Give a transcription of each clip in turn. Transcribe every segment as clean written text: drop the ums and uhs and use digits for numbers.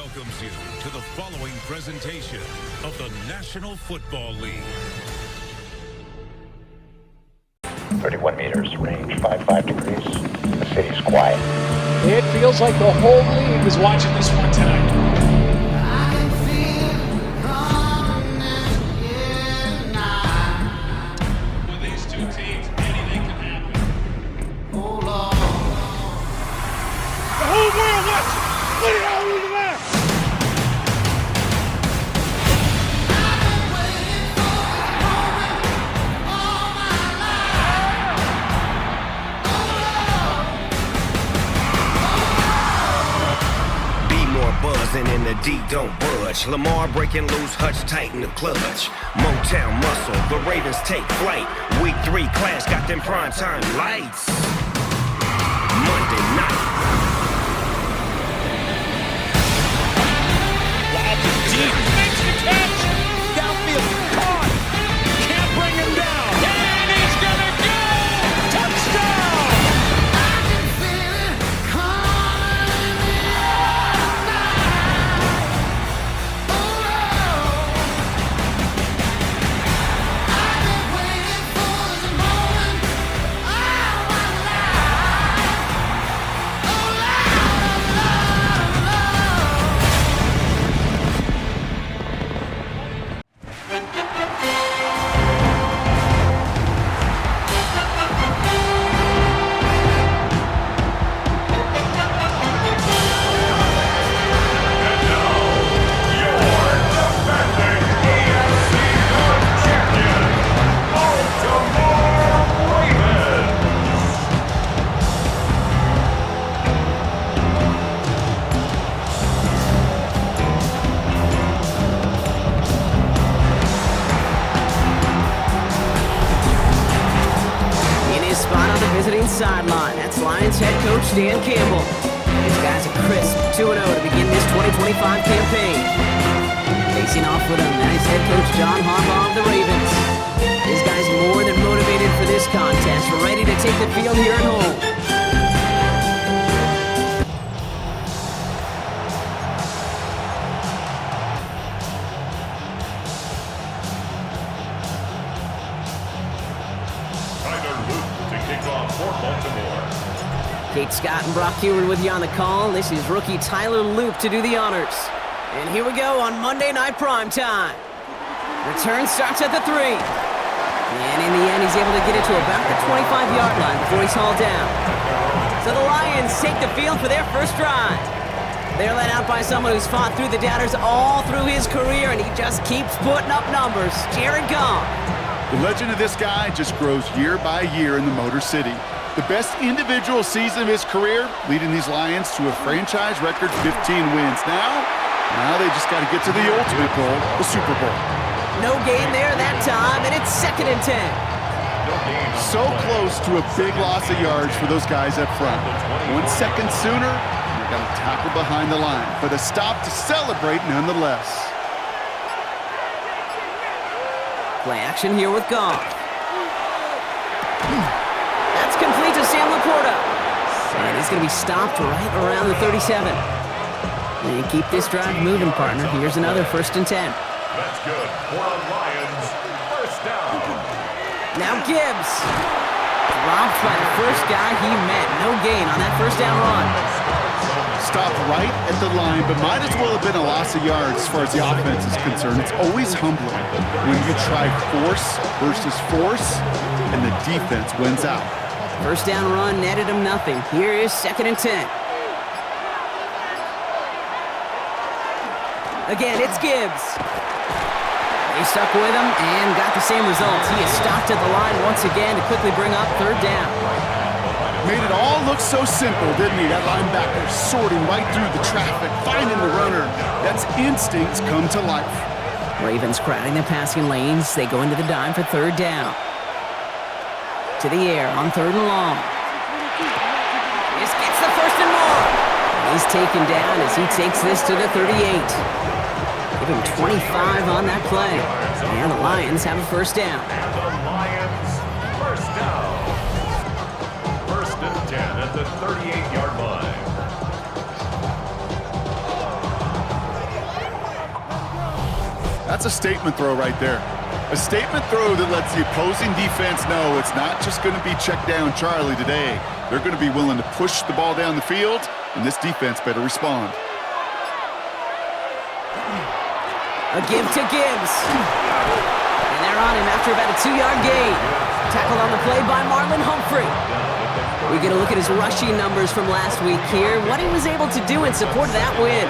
welcomes you to the following presentation of the National Football League. 31 meters, range 55 degrees. The city's quiet. It feels like the whole league is watching this one tonight. With these two teams, anything can happen. The whole world watching. Look at all of that. Buzzing in the D, don't budge. Lamar breaking loose, Hutch tighten the clutch. Motown muscle, the Ravens take flight. Week 3 class got them primetime lights. Monday night. Lob deep. Makes the catch. Downfield. Caught. Can't bring him down. And he's gonna go. Touchdown. Sideline. That's Lions head coach Dan Campbell. These guys are crisp 2-0 to begin this 2025 campaign. Facing off with them, that is head coach John Harbaugh of the Ravens. These guys more than motivated for this contest, ready to take the field here at home. Kate Scott and Brock Heward with you on the call. This is rookie Tyler Loop to do the honors. And here we go on Monday Night Primetime. Return starts at the 3. And in the end, he's able to get it to about the 25-yard line before he's hauled down. So the Lions take the field for their first drive. They're led out by someone who's fought through the doubters all through his career, and he just keeps putting up numbers. Jared Goff. The legend of this guy just grows year by year in the Motor City. The best individual season of his career, leading these Lions to a franchise record 15 wins. Now they just got to get to the ultimate goal, the Super Bowl. No gain there that time, and it's 2nd and 10. So close to a big loss of yards for those guys up front. 1 second sooner, they got to tackle behind the line, but a stop to celebrate nonetheless. Play action here with Goff. That's complete to Sam Laporta. And he's going to be stopped right around the 37. And keep this drive moving, partner. Here's another 1st and 10. That's good for the Lions. First down. Now Gibbs. Dropped by the first guy he met. No gain on that 1st down run. Stopped right at the line, but might as well have been a loss of yards as far as the offense is concerned. It's always humbling when you try force versus force, and the defense wins out. 1st down run netted him nothing. Here is 2nd and 10. Again, it's Gibbs. They stuck with him and got the same results. He is stopped at the line once again to quickly bring up 3rd down. Made it all look so simple, didn't he? That linebacker sorting right through the traffic, finding the runner. That's instincts come to life. Ravens crowding the passing lanes. They go into the dime for 3rd down. To the air on 3rd and long. This gets the 1st and more. He's taken down as he takes this to the 38. Give him 25 on that play. And the Lions have a 1st down. The Lions, 1st down. 1st and 10 at the 38-yard line. That's a statement throw right there. A statement throw that lets the opposing defense know it's not just going to be check down Charlie today. They're going to be willing to push the ball down the field, and this defense better respond. A give to Gibbs. And they're on him after about a 2-yard gain. Tackled on the play by Marlon Humphrey. We get a look at his rushing numbers from last week here, what he was able to do in support of that win.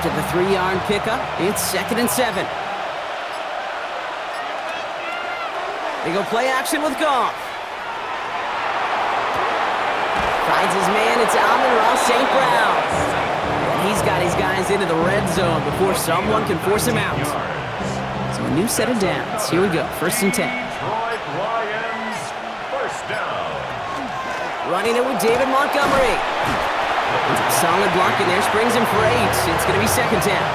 After the 3-yard pickup, it's 2nd and 7. They go play action with Goff. Finds his man, it's Amon-Ra St. Brown. And he's got his guys into the red zone before someone can force him out. So a new set of downs. Here we go, 1st and 10. Running it with David Montgomery. Solid block in there, springs him for 8. It's going to be 2nd down.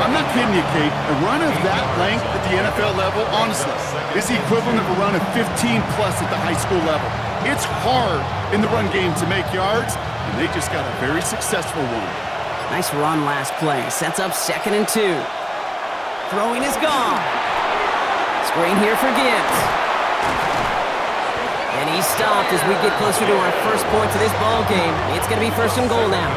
I'm not kidding you, Kate. A run of that length at the NFL level, honestly, is the equivalent of a run of 15-plus at the high school level. It's hard in the run game to make yards, and they just got a very successful one. Nice run last play. Sets up 2nd and 2. Throwing is gone. Screen here for Gibbs. And he's stopped as we get closer to our first points of this ball game. It's going to be 1st and goal now.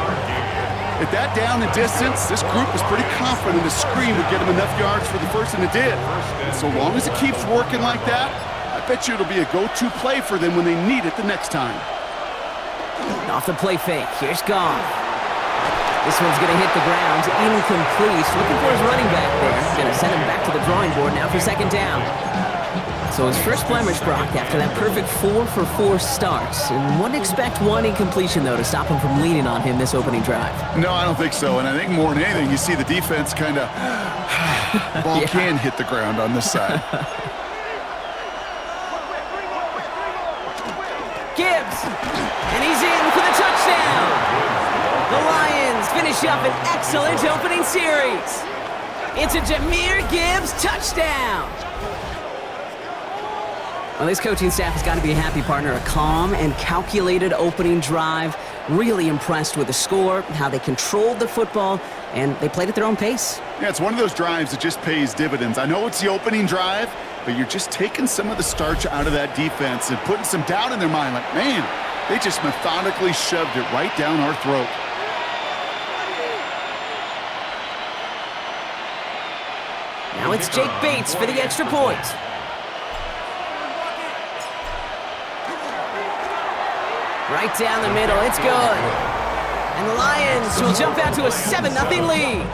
At that down and distance, this group was pretty confident the screen would get them enough yards for the first, and it did. And so long as it keeps working like that, I bet you it'll be a go-to play for them when they need it the next time. Off the play fake. Here's Goff. This one's going to hit the ground. Incomplete. Looking for his running back there. Going to send him back to the drawing board now for 2nd down. So his first blemish, Brock, after that perfect 4-for-4 start. And wouldn't expect one incompletion, though, to stop him from leaning on him this opening drive. No, I don't think so. And I think more than anything, you see the defense kind of... ball can hit the ground on this side. Gibbs. And he's in for the touchdown. The Lions finish up an excellent opening series. It's a Jahmyr Gibbs touchdown. Well, this coaching staff has got to be a happy partner. A calm and calculated opening drive. Really impressed with the score, how they controlled the football, and they played at their own pace. Yeah, it's one of those drives that just pays dividends. I know it's the opening drive, but you're just taking some of the starch out of that defense and putting some doubt in their mind. Like, man, they just methodically shoved it right down our throat. Now it's Jake Bates for the extra point. Right down the middle, it's good. And the Lions will jump out to a 7-0 lead.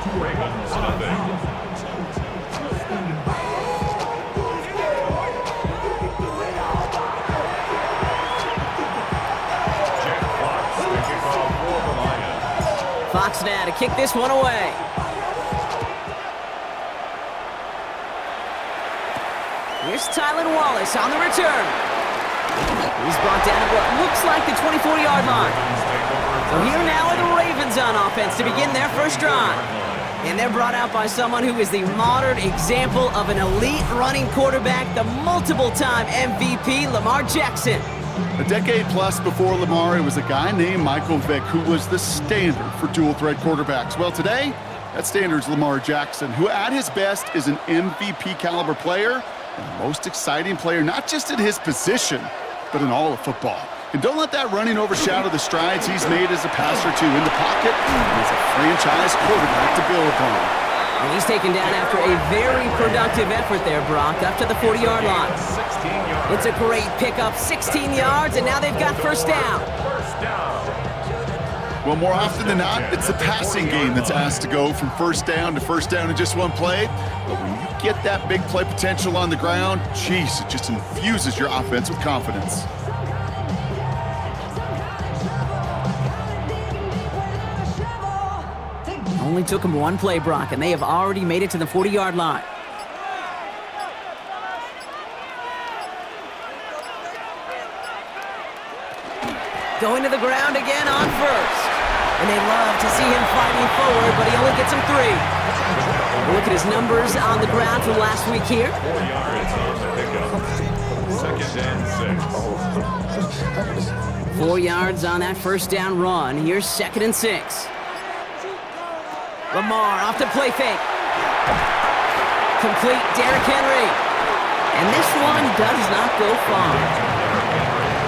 Fox now to kick this one away. Here's Tylan Wallace on the return. He's brought down at what looks like the 24-yard line. So here now are the Ravens on offense to begin their first drive. And they're brought out by someone who is the modern example of an elite running quarterback, the multiple-time MVP, Lamar Jackson. A decade plus before Lamar, it was a guy named Michael Vick who was the standard for dual-threat quarterbacks. Well, today, that standard is Lamar Jackson, who at his best is an MVP-caliber player and the most exciting player, not just at his position, but in all of football. And don't let that running overshadow the strides he's made as a passer, too, in the pocket and as a franchise quarterback to build upon. And he's taken down after a very productive effort there, Brock, up to the 40-yard line. It's a great pickup, 16 yards, and now they've got first down. Well, more often than not, it's the passing game that's asked to go from first down in just one play. But when you get that big play potential on the ground, geez, it just infuses your offense with confidence. Only took him one play, Brock, and they have already made it to the 40-yard line. Going to the ground again on first. And they love to see him fighting forward, but he only gets him 3. Look at his numbers on the ground from last week here. 4 yards on that first down run. Here's 2nd and 6. Lamar off the play fake. Complete Derrick Henry. And this one does not go far.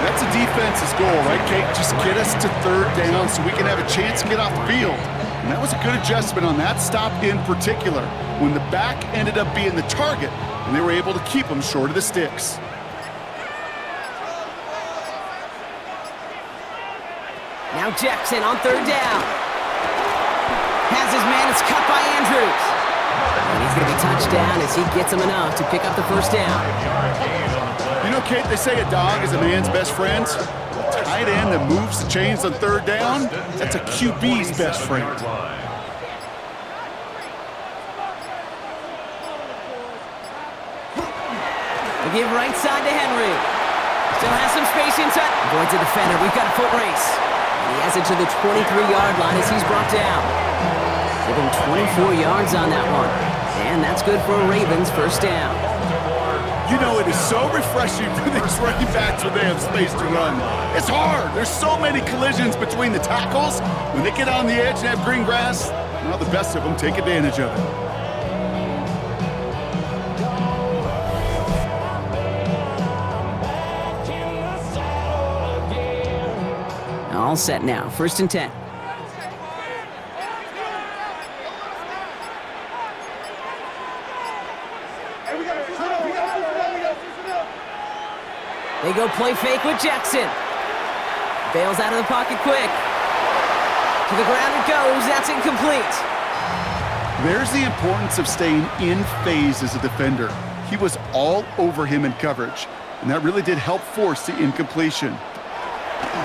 That's a defense's goal, right, Kate? Just get us to third down so we can have a chance to get off the field. And that was a good adjustment on that stop in particular, when the back ended up being the target, and they were able to keep him short of the sticks. Now Jackson on third down. Has his man, it's cut by Andrews. And he's going to be touched down as he gets him enough to pick up the first down. You know, Kate, they say a dog is a man's best friend. A tight end that moves the chains on third down, that's a QB's best friend. They give right side to Henry. Still has some space inside. Avoids a defender. We've got a foot race. And he has it to the 23-yard line as he's brought down. Give him 24 yards on that one. And that's good for a Ravens first down. You know, it is so refreshing for these running backs when they have space to run. It's hard. There's so many collisions between the tackles. When they get on the edge and have green grass, well, the best of them take advantage of it. All set now. First and 10. They go play fake with Jackson. Bails out of the pocket quick. To the ground it goes. That's incomplete. There's the importance of staying in phase as a defender. He was all over him in coverage, and that really did help force the incompletion.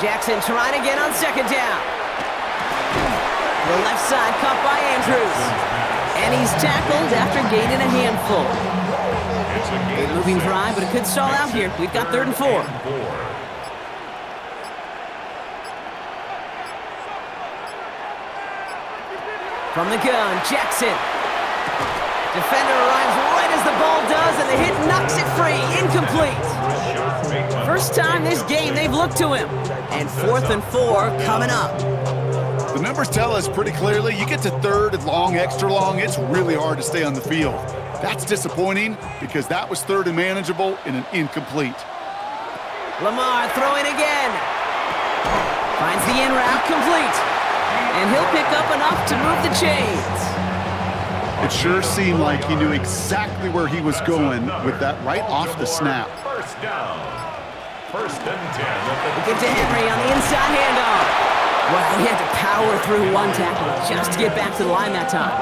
Jackson trying again on second down. The left side caught by Andrews. And he's tackled after gaining a handful. Good moving drive, but it could stall out here. We've got 3rd and 4. From the gun, Jackson. Defender arrives right as the ball does, and the hit knocks it free. Incomplete. First time this game they've looked to him. And 4th and 4 coming up. The numbers tell us pretty clearly, you get to 3rd and long, extra long, it's really hard to stay on the field. That's disappointing because that was 3rd and manageable in an incomplete. Lamar throwing again. Finds the in route complete. And he'll pick up enough to move the chains. It sure seemed like he knew exactly where he was going with that right off the snap. First down. 1st and 10. We get to Henry on the inside handoff. Well, he had to power through one tackle just to get back to the line that time.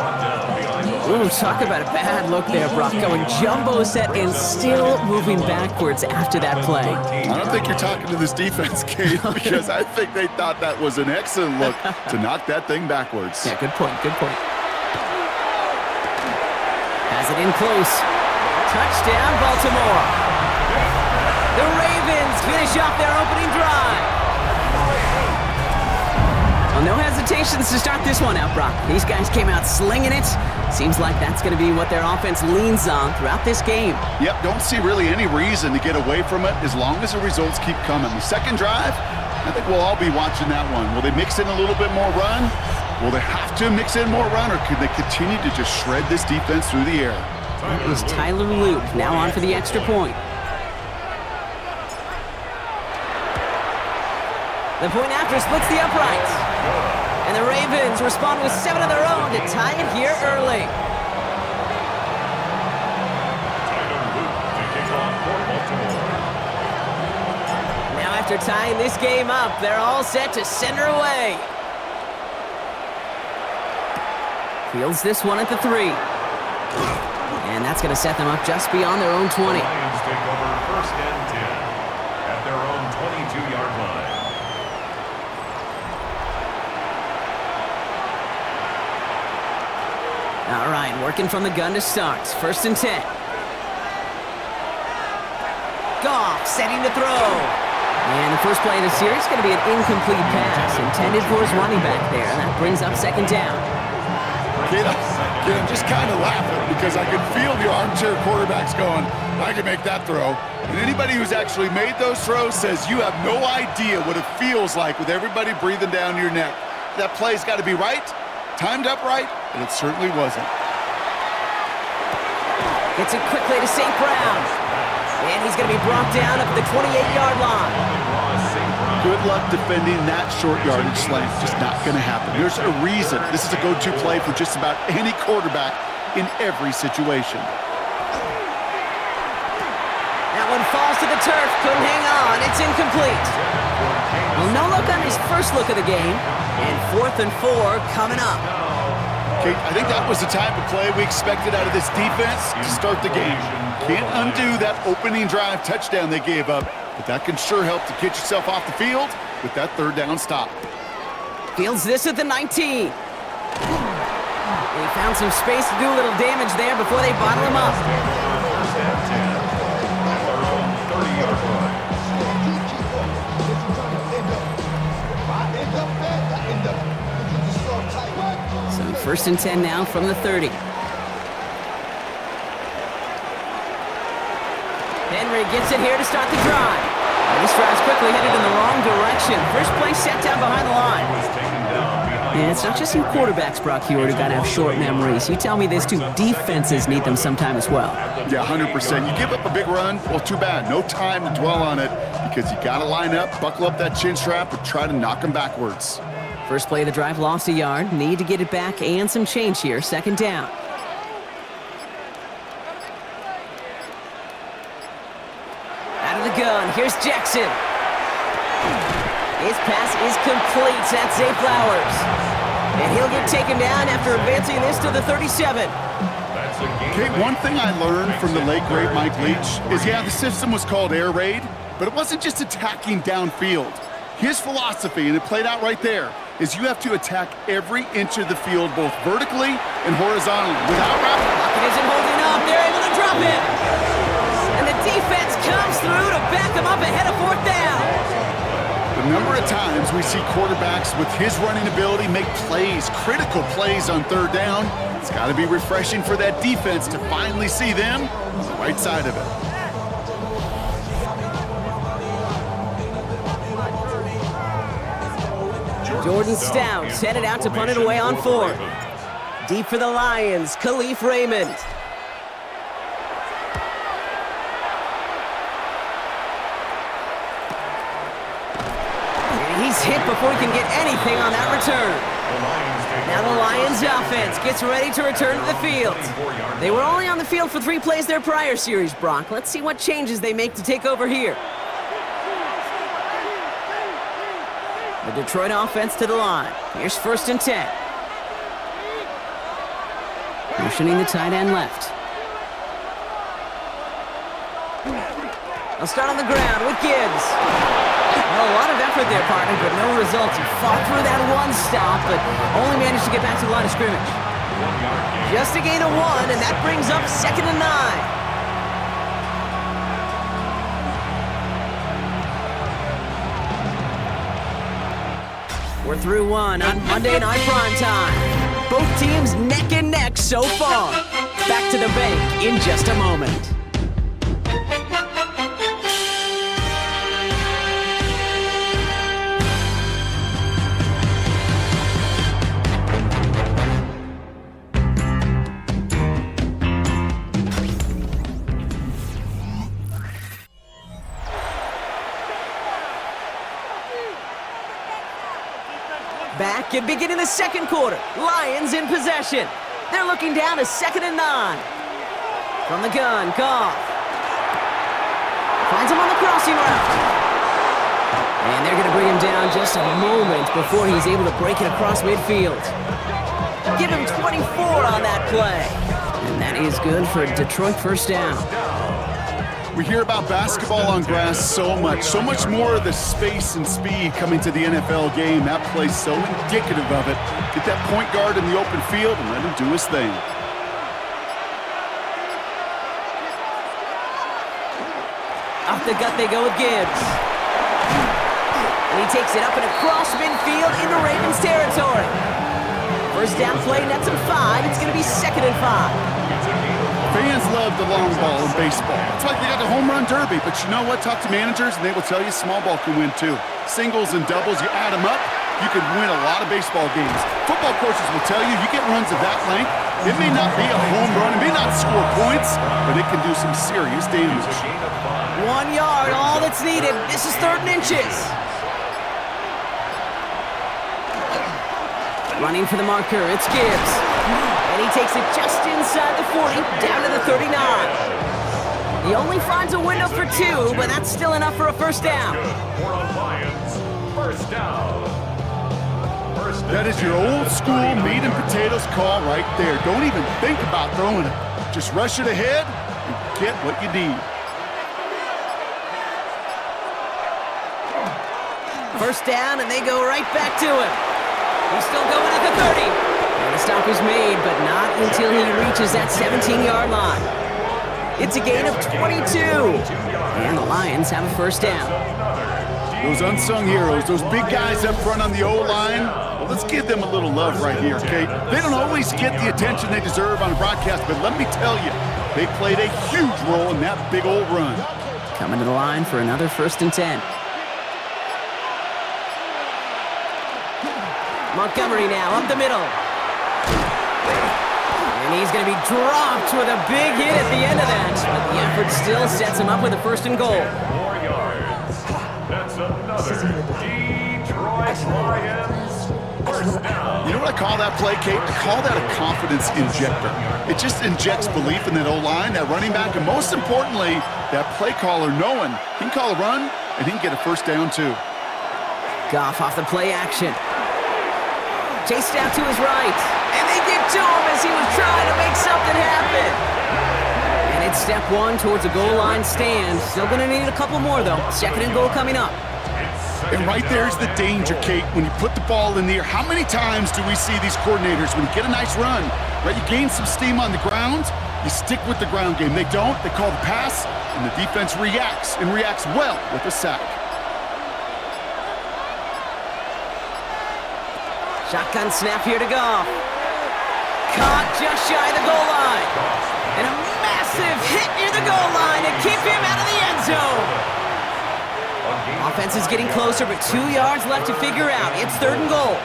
Ooh, talk about a bad look there, Brock. Going jumbo set and still moving backwards after that play. I don't think you're talking to this defense, Kate, because I think they thought that was an excellent look to knock that thing backwards. Yeah, good point, good point. Has it in close. Touchdown, Baltimore. The Ravens finish off their opening drive. Well, no hesitations to start this one out, Brock. These guys came out slinging it. Seems like that's going to be what their offense leans on throughout this game. Yep, don't see really any reason to get away from it as long as the results keep coming. The second drive, I think we'll all be watching that one. Will they mix in a little bit more run? Will they have to mix in more run, or could they continue to just shred this defense through the air? It was Tyler Luke now on for the extra point. The point after splits the uprights. And the Ravens respond with 7 of their own to tie it here early. Now after tying this game up, they're all set to send her away. Fields this one at the 3. And that's going to set them up just beyond their own 20. Lions take over 1st and 10 at their own 22-yard line. All right, working from the gun to start. 1st and 10. Goff setting to throw. And the first play of the series is going to be an incomplete pass intended for his running back there. And that brings up 2nd down. Kid, I'm just kind of laughing because I can feel the armchair quarterbacks going, I can make that throw. And anybody who's actually made those throws says you have no idea what it feels like with everybody breathing down your neck. That play's got to be right, timed up right, but it certainly wasn't. Gets it quickly to St. Brown. And he's going to be brought down at the 28-yard line. Good luck defending that short yardage slant. Just not going to happen. There's a reason this is a go-to play for just about any quarterback in every situation. That one falls to the turf. Couldn't hang on. It's incomplete. Well, no look on his first look of the game. And 4th and 4 coming up. Okay, I think that was the type of play we expected out of this defense to start the game. Can't undo that opening drive touchdown they gave up, but that can sure help to get yourself off the field with that 3rd down stop. Fields this at the 19. They found some space to do a little damage there before they bottle him up. So 1st and 10 now from the 30. Henry gets it here to start the drive. This drive's quickly headed in the wrong direction. First play set down behind the line. And it's not just you quarterbacks, Brock Huard, who got to have short memories. You tell me these two defenses need them sometime as well. Yeah, 100%. You give up a big run, well, too bad. No time to dwell on it because you got to line up, buckle up that chin strap, and try to knock them backwards. First play of the drive, lost a yard. Need to get it back and some change here. 2nd down. Out of the gun, here's Jackson. His pass is complete. That's Zay Flowers. And he'll get taken down after advancing this to the 37. Okay, one thing I learned from the late, great Mike Leach is, yeah, the system was called air raid, but it wasn't just attacking downfield. His philosophy, and it played out right there, is you have to attack every inch of the field, both vertically and horizontally, without wrapping. Pocket isn't holding up. They're able to drop it. And the defense comes through to back them up ahead of 4th down. The number of times we see quarterbacks with his running ability make plays, critical plays on 3rd down, it's got to be refreshing for that defense to finally see them on the right side of it. Jordan Stout headed out to punt it away on 4th. Deep for the Lions, Khalif Raymond. And he's hit before he can get anything on that return. Now the Lions offense gets ready to return to the field. They were only on the field for 3 plays their prior series, Brock. Let's see what changes they make to take over here. The Detroit offense to the line. Here's 1st and 10. Motioning the tight end left. They'll start on the ground with Gibbs. Well, a lot of effort there, partner, but no results. He fought through that one stop, but only managed to get back to the line of scrimmage. Just a gain of 1, and that brings up 2nd and 9. We're through 1 on Monday Night Primetime. Both teams neck and neck so far. Back to the bank in just a moment. Back and beginning the 2nd quarter. Lions in possession. They're looking down to 2nd and 9. From the gun, Goff. Finds him on the crossing route. And they're going to bring him down just a moment before he's able to break it across midfield. Give him 24 on that play. And that is good for a Detroit 1st down. We hear about basketball on grass so much more of the space and speed coming to the NFL game. That play's so indicative of it. Get that point guard in the open field and let him do his thing. Off the gut they go with Gibbs. And he takes it up and across midfield into Ravens territory. 1st down play, nets him 5. It's going to be 2nd and 5. Fans love the long ball in baseball. It's like they got the home run derby, but you know what? Talk to managers and they will tell you small ball can win too. Singles and doubles, you add them up, you can win a lot of baseball games. Football coaches will tell you, you get runs of that length, it may not be a home run, it may not score points, but it can do some serious damage. 1 yard, all that's needed. This is 3rd and inches. Running for the marker, it's Gibbs. And he takes it just inside the 40, down to the 39. He only finds a window for 2, but that's still enough for a first down. First down. That is your old school meat and potatoes call right there. Don't even think about throwing it. Just rush it ahead and get what you need. First down, and they go right back to him. He's still going at the 30. And the stop is made, but not until he reaches that 17-yard line. It's a gain of 22. And the Lions have a first down. Those unsung heroes, those big guys up front on the O-line, well, let's give them a little love right here, okay? They don't always get the attention they deserve on a broadcast, but let me tell you, they played a huge role in that big old run. Coming to the line for another 1st and 10. Montgomery now, up the middle. And he's going to be dropped with a big hit at the end of that. But the effort still sets him up with a 1st and goal. 4 yards. That's another Detroit Lions first down. You know what I call that play, Kate? I call that a confidence injector. It just injects belief in that O-line, that running back, and most importantly, that play caller knowing he can call a run and he can get a first down too. Goff off the play action. Chased out to his right. And they give to him as he was trying to make something happen. And it's step 1 towards a goal line stand. Still going to need a couple more, though. 2nd and goal coming up. And right there's the danger, Kate. When you put the ball in the air, how many times do we see these coordinators, when you get a nice run, right, you gain some steam on the ground, you stick with the ground game. They don't. They call the pass, and the defense reacts, and reacts well with a sack. Shotgun snap here to Goff. Caught just shy of the goal line. And a massive hit near the goal line to keep him out of the end zone. Offense is getting closer, but 2 yards left to figure out. It's 3rd and goal.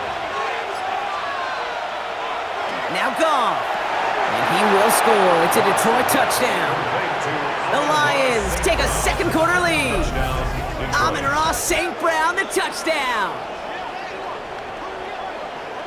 Now Goff. And he will score. It's a Detroit touchdown. The Lions take a 2nd quarter lead. Amon-Ra St. Brown, the touchdown.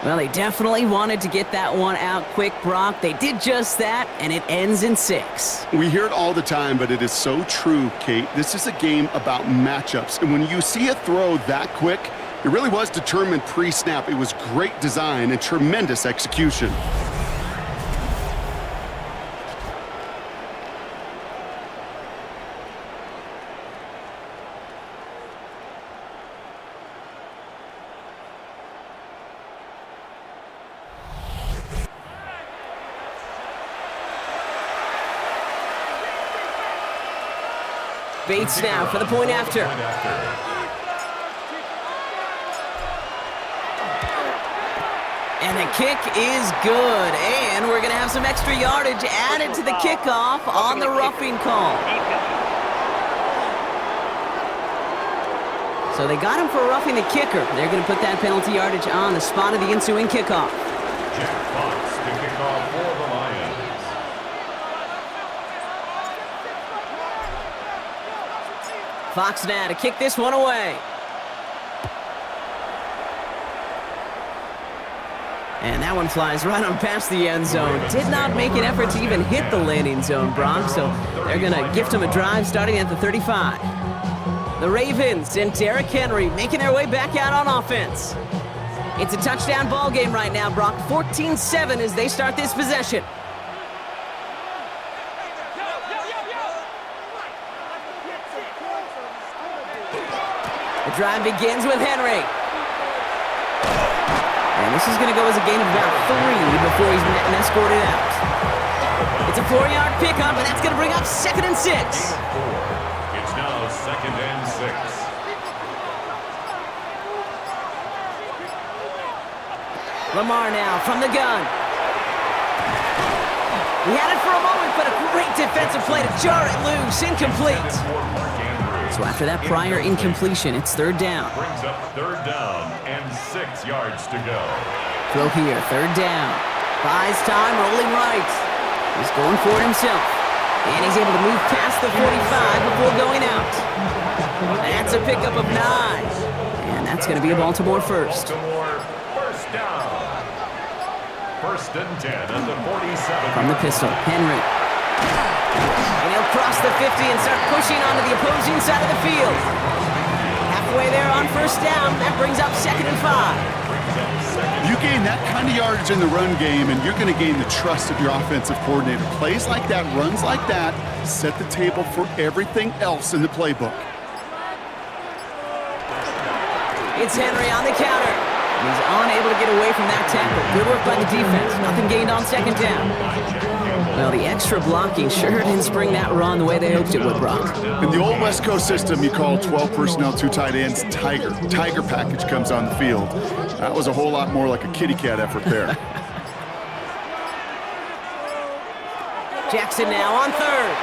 Well, they definitely wanted to get that one out quick, Brock. They did just that, and it ends in 6. We hear it all the time, but it is so true, Kate. This is a game about matchups, and when you see a throw that quick, it really was determined pre-snap. It was great design and tremendous execution. Bates now for the point after. And the kick is good. And we're going to have some extra yardage added to the kickoff on the roughing call. So they got him for roughing the kicker. They're going to put that penalty yardage on the spot of the ensuing kickoff. Jack Fox to kick off for the Lions. Fox now to kick this one away. And that one flies right on past the end zone. Did not make an effort to even hit the landing zone, Brock, so they're going to gift him a drive starting at the 35. The Ravens and Derrick Henry making their way back out on offense. It's a touchdown ball game right now, Brock. 14-7 as they start this possession. The drive begins with Henry. And this is going to go as a gain of about 3 before he's net and escorted out. It's a 4-yard pickup, and that's going to bring up 2nd and 6. It's now 2nd and 6. Lamar now from the gun. He had it for a moment, but a great defensive play to jar it loose. Incomplete. So after that prior incompletion, it's third down. Brings up third down and 6 yards to go. Throw here, third down. Buys time, rolling right. He's going for it himself. And he's able to move past the 45 before going out. That's a pickup of 9. And that's going to be a Baltimore first. Baltimore first down. First and 10 at the 47. From the pistol, Henry. And he'll cross the 50 and start pushing onto the opposing side of the field. Halfway there on first down. That brings up 2nd and 5. You gain that kind of yardage in the run game, and you're going to gain the trust of your offensive coordinator. Plays like that, runs like that, set the table for everything else in the playbook. It's Henry on the counter. He's unable to get away from that tackle. Good work by the defense. Nothing gained on second down. Well, the extra blocking sure didn't spring that run the way they hoped it would, Brock. In the old West Coast system, you call 12 personnel, 2 tight ends, Tiger. Tiger package comes on the field. That was a whole lot more like a kitty cat effort there. Jackson now on third.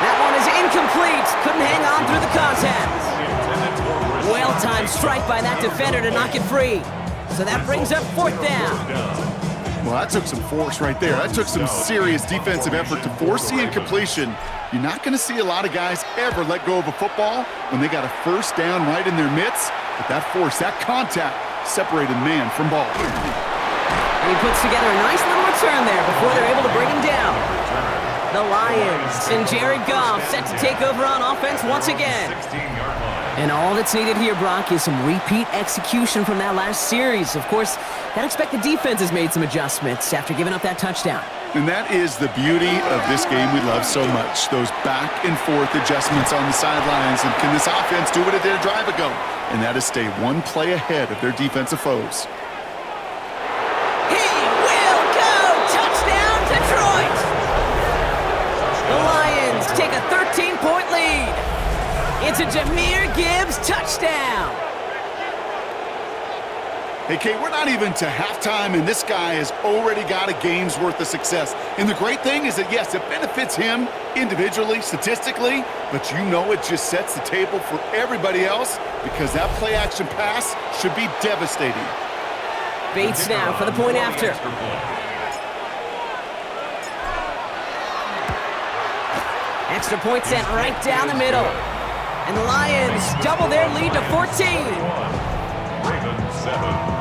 That one is incomplete. Couldn't hang on through the contact. Well-timed strike by that defender to knock it free. So that brings up 4th down. Well, that took some force right there. That took some serious defensive effort to force the incompletion. You're not going to see a lot of guys ever let go of a football when they got a first down right in their midst. But that force, that contact, separated man from ball. And he puts together a nice little return there before they're able to bring him down. The Lions and Jared Goff set to take over on offense once again. And all that's needed here, Brock, is some repeat execution from that last series. Of course, I'd expect the defense has made some adjustments after giving up that touchdown. And that is the beauty of this game we love so much. Those back and forth adjustments on the sidelines. And can this offense do what it did a drive ago? And that is stay one play ahead of their defensive foes. He will go! Touchdown, Detroit! The Lions take a 13-point lead. It's a Jahmyr Gibbs touchdown. Hey, Kate, we're not even to halftime, and this guy has already got a game's worth of success. And the great thing is that, yes, it benefits him individually, statistically, but you know it just sets the table for everybody else because that play-action pass should be devastating. Bates now for the point after. Extra point sent right down the middle. And the Lions double their lead to 14. Ravens 7.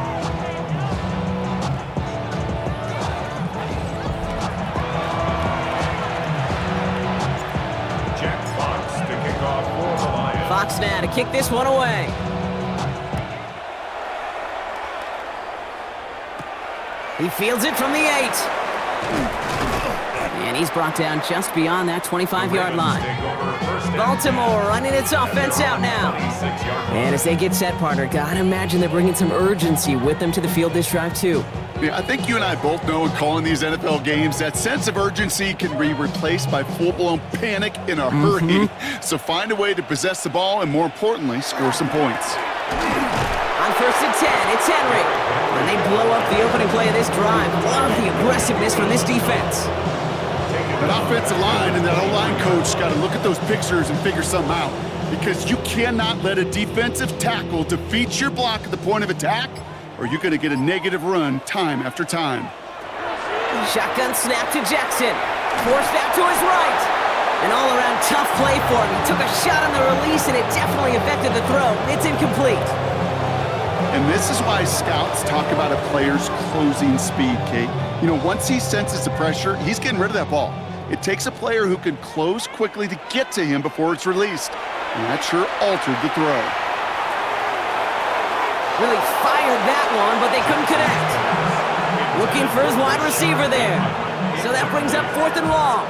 Fox now to kick this one away. He fields it from the 8. And he's brought down just beyond that 25-yard line. Baltimore running its offense out now. And as they get set, partner, gotta imagine they're bringing some urgency with them to the field this drive, too. Yeah, I think you and I both know in calling these NFL games that sense of urgency can be replaced by full-blown panic in a hurry. So find a way to possess the ball and, more importantly, score some points. On first and 10, it's Henry. And they blow up the opening play of this drive. Love the aggressiveness from this defense. That offensive line and that O-line coach got to look at those pictures and figure something out. Because you cannot let a defensive tackle defeat your block at the point of attack, or you're going to get a negative run time after time. Shotgun snap to Jackson. Forced out to his right. An all-around tough play for him. He took a shot on the release, and it definitely affected the throw. It's incomplete. And this is why scouts talk about a player's closing speed, Kate. You know, once he senses the pressure, he's getting rid of that ball. It takes a player who can close quickly to get to him before it's released. And that sure altered the throw. Really fired that one, but they couldn't connect. Looking for his wide receiver there. So that brings up 4th and long.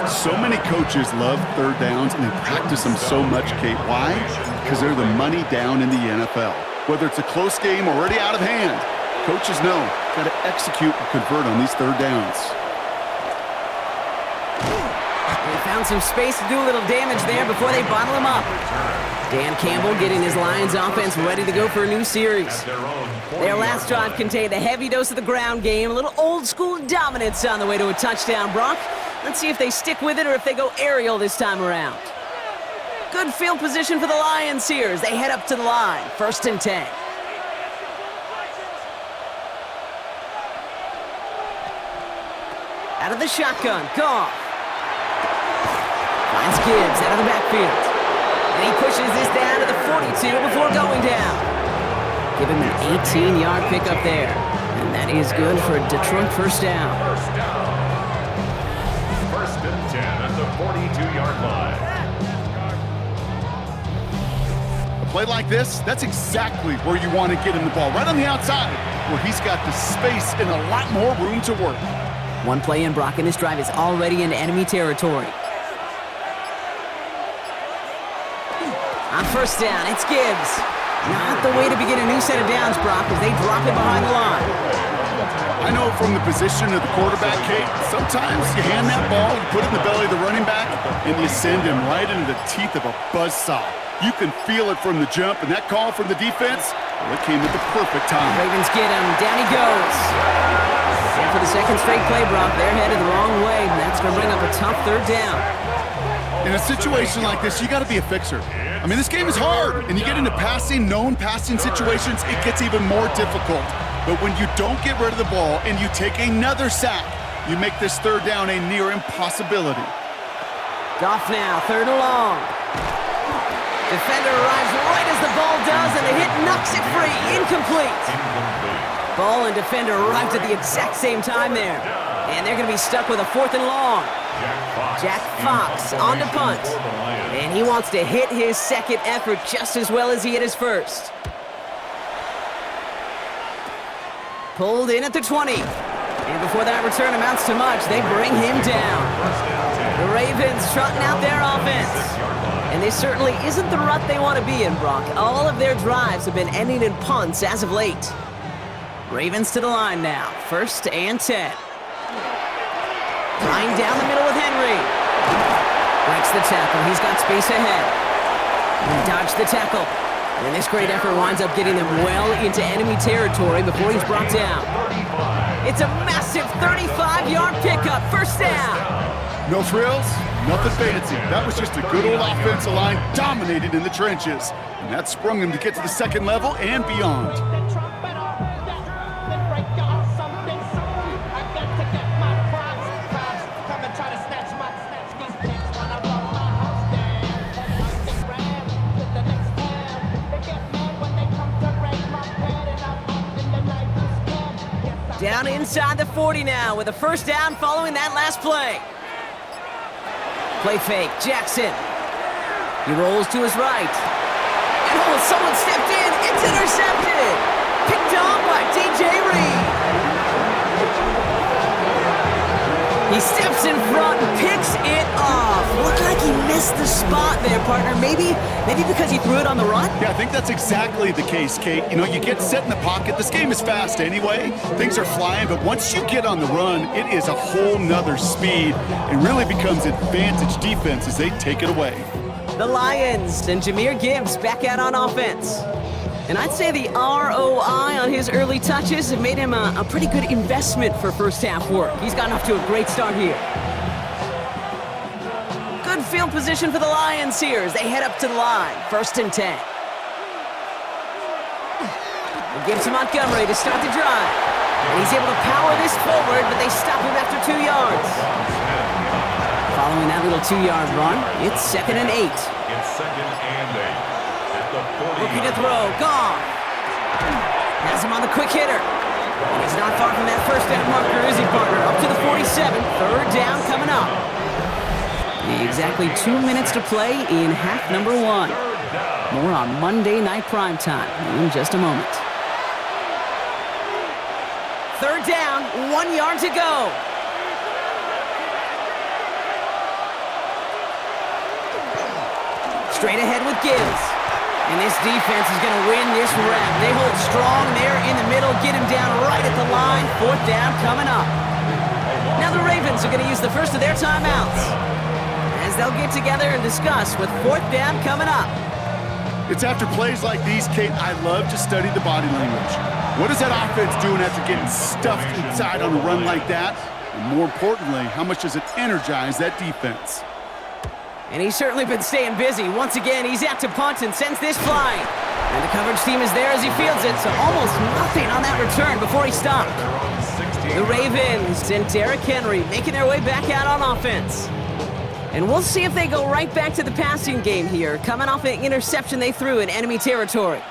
So many coaches love third downs, and they practice them so much, Kate. Why? Because they're the money down in the NFL. Whether it's a close game or already out of hand, coaches know, got to execute and convert on these third downs. They found some space to do a little damage there before they bottle him up. Dan Campbell getting his Lions offense ready to go for a new series. Their last drive contained a heavy dose of the ground game, a little old-school dominance on the way to a touchdown, Brock. Let's see if they stick with it or if they go aerial this time around. Good field position for the Lions here as they head up to the line. 1st and 10. Out of the shotgun, Goff. Finds Gibbs out of the backfield. And he pushes this down to the 42 before going down. Give him an 18-yard pickup there. And that is good for a Detroit 1st down. 1st and 10 at the 42-yard line. A play like this, that's exactly where you want to get him the ball. Right on the outside, where he's got the space and a lot more room to work. One play in, Brock, and this drive is already into enemy territory. On 1st down, it's Gibbs. Not the way to begin a new set of downs, Brock, as they drop it behind the line. I know from the position of the quarterback, Kate, sometimes you hand that ball, you put it in the belly of the running back, and you send him right into the teeth of a buzzsaw. You can feel it from the jump, and that call from the defense, well, it came at the perfect time. Ravens get him. Down he goes. And for the 2nd straight play, Brock, they're headed the wrong way, and that's going to bring up a tough 3rd down. In a situation like this, you got to be a fixer. I mean, this game is hard, and you get into known passing situations, it gets even more difficult. But when you don't get rid of the ball and you take another sack, you make this 3rd down a near impossibility. Goff now, 3rd and long. Defender arrives right as the ball does, and the hit knocks it free. Incomplete. Ball and defender arrived at the exact same time there. And they're going to be stuck with a 4th and long. Jack Fox on to punt. And he wants to hit his 2nd effort just as well as he hit his 1st. Pulled in at the 20. And before that return amounts to much, they bring him down. The Ravens trotting out their offense. And this certainly isn't the rut they want to be in, Brock. All of their drives have been ending in punts as of late. Ravens to the line now. 1st and 10. Flying down the middle with Henry. Breaks the tackle. He's got space ahead. He dodged the tackle. And this great effort winds up getting them well into enemy territory before he's brought down. It's a massive 35-yard pickup. 1st down. No frills, nothing fancy. That was just a good old offensive line dominated in the trenches. And that sprung them to get to the 2nd level and beyond. Down inside the 40 now with a 1st down following that last play. Play fake, Jackson. He rolls to his right. And someone stepped in. It's intercepted. Picked off by DJ Reed. He steps in front and picks it off. Looked like he missed the spot there, partner. Maybe because he threw it on the run? Yeah, I think that's exactly the case, Kate. You know, you get set in the pocket. This game is fast anyway. Things are flying, but once you get on the run, it is a whole nother speed. It really becomes advantage defense as they take it away. The Lions and Jahmyr Gibbs back out on offense. And I'd say the ROI on his early touches have made him a pretty good investment for 1st half work. He's gotten off to a great start here. Good field position for the Lions here as they head up to the line. 1st and 10. It gives to Montgomery to start the drive. And he's able to power this forward, but they stop him after 2 yards. Following that little 2-yard run, it's 2nd and 8. It's 2nd and 8. Looking to throw, Goff. Has him on the quick hitter. And he's not far from that 1st down marker, is he, partner? Up to the 47, 3rd down coming up. Exactly 2 minutes to play in half number 1. More on Monday Night Primetime in just a moment. 3rd down, 1 yard to go. Straight ahead with Gibbs. And this defense is going to win this round. They hold strong there in the middle, get him down right at the line. 4th down coming up. Now the Ravens are going to use the first of their timeouts as they'll get together and discuss with 4th down coming up. It's after plays like these, Kate, I love to study the body language. What is that offense doing after getting stuffed inside on a run like that? And more importantly, how much does it energize that defense? And he's certainly been staying busy. Once again, he's out to punt and sends this flying. And the coverage team is there as he fields it, so almost nothing on that return before he stopped. The Ravens and Derrick Henry making their way back out on offense. And we'll see if they go right back to the passing game here, coming off an interception they threw in enemy territory.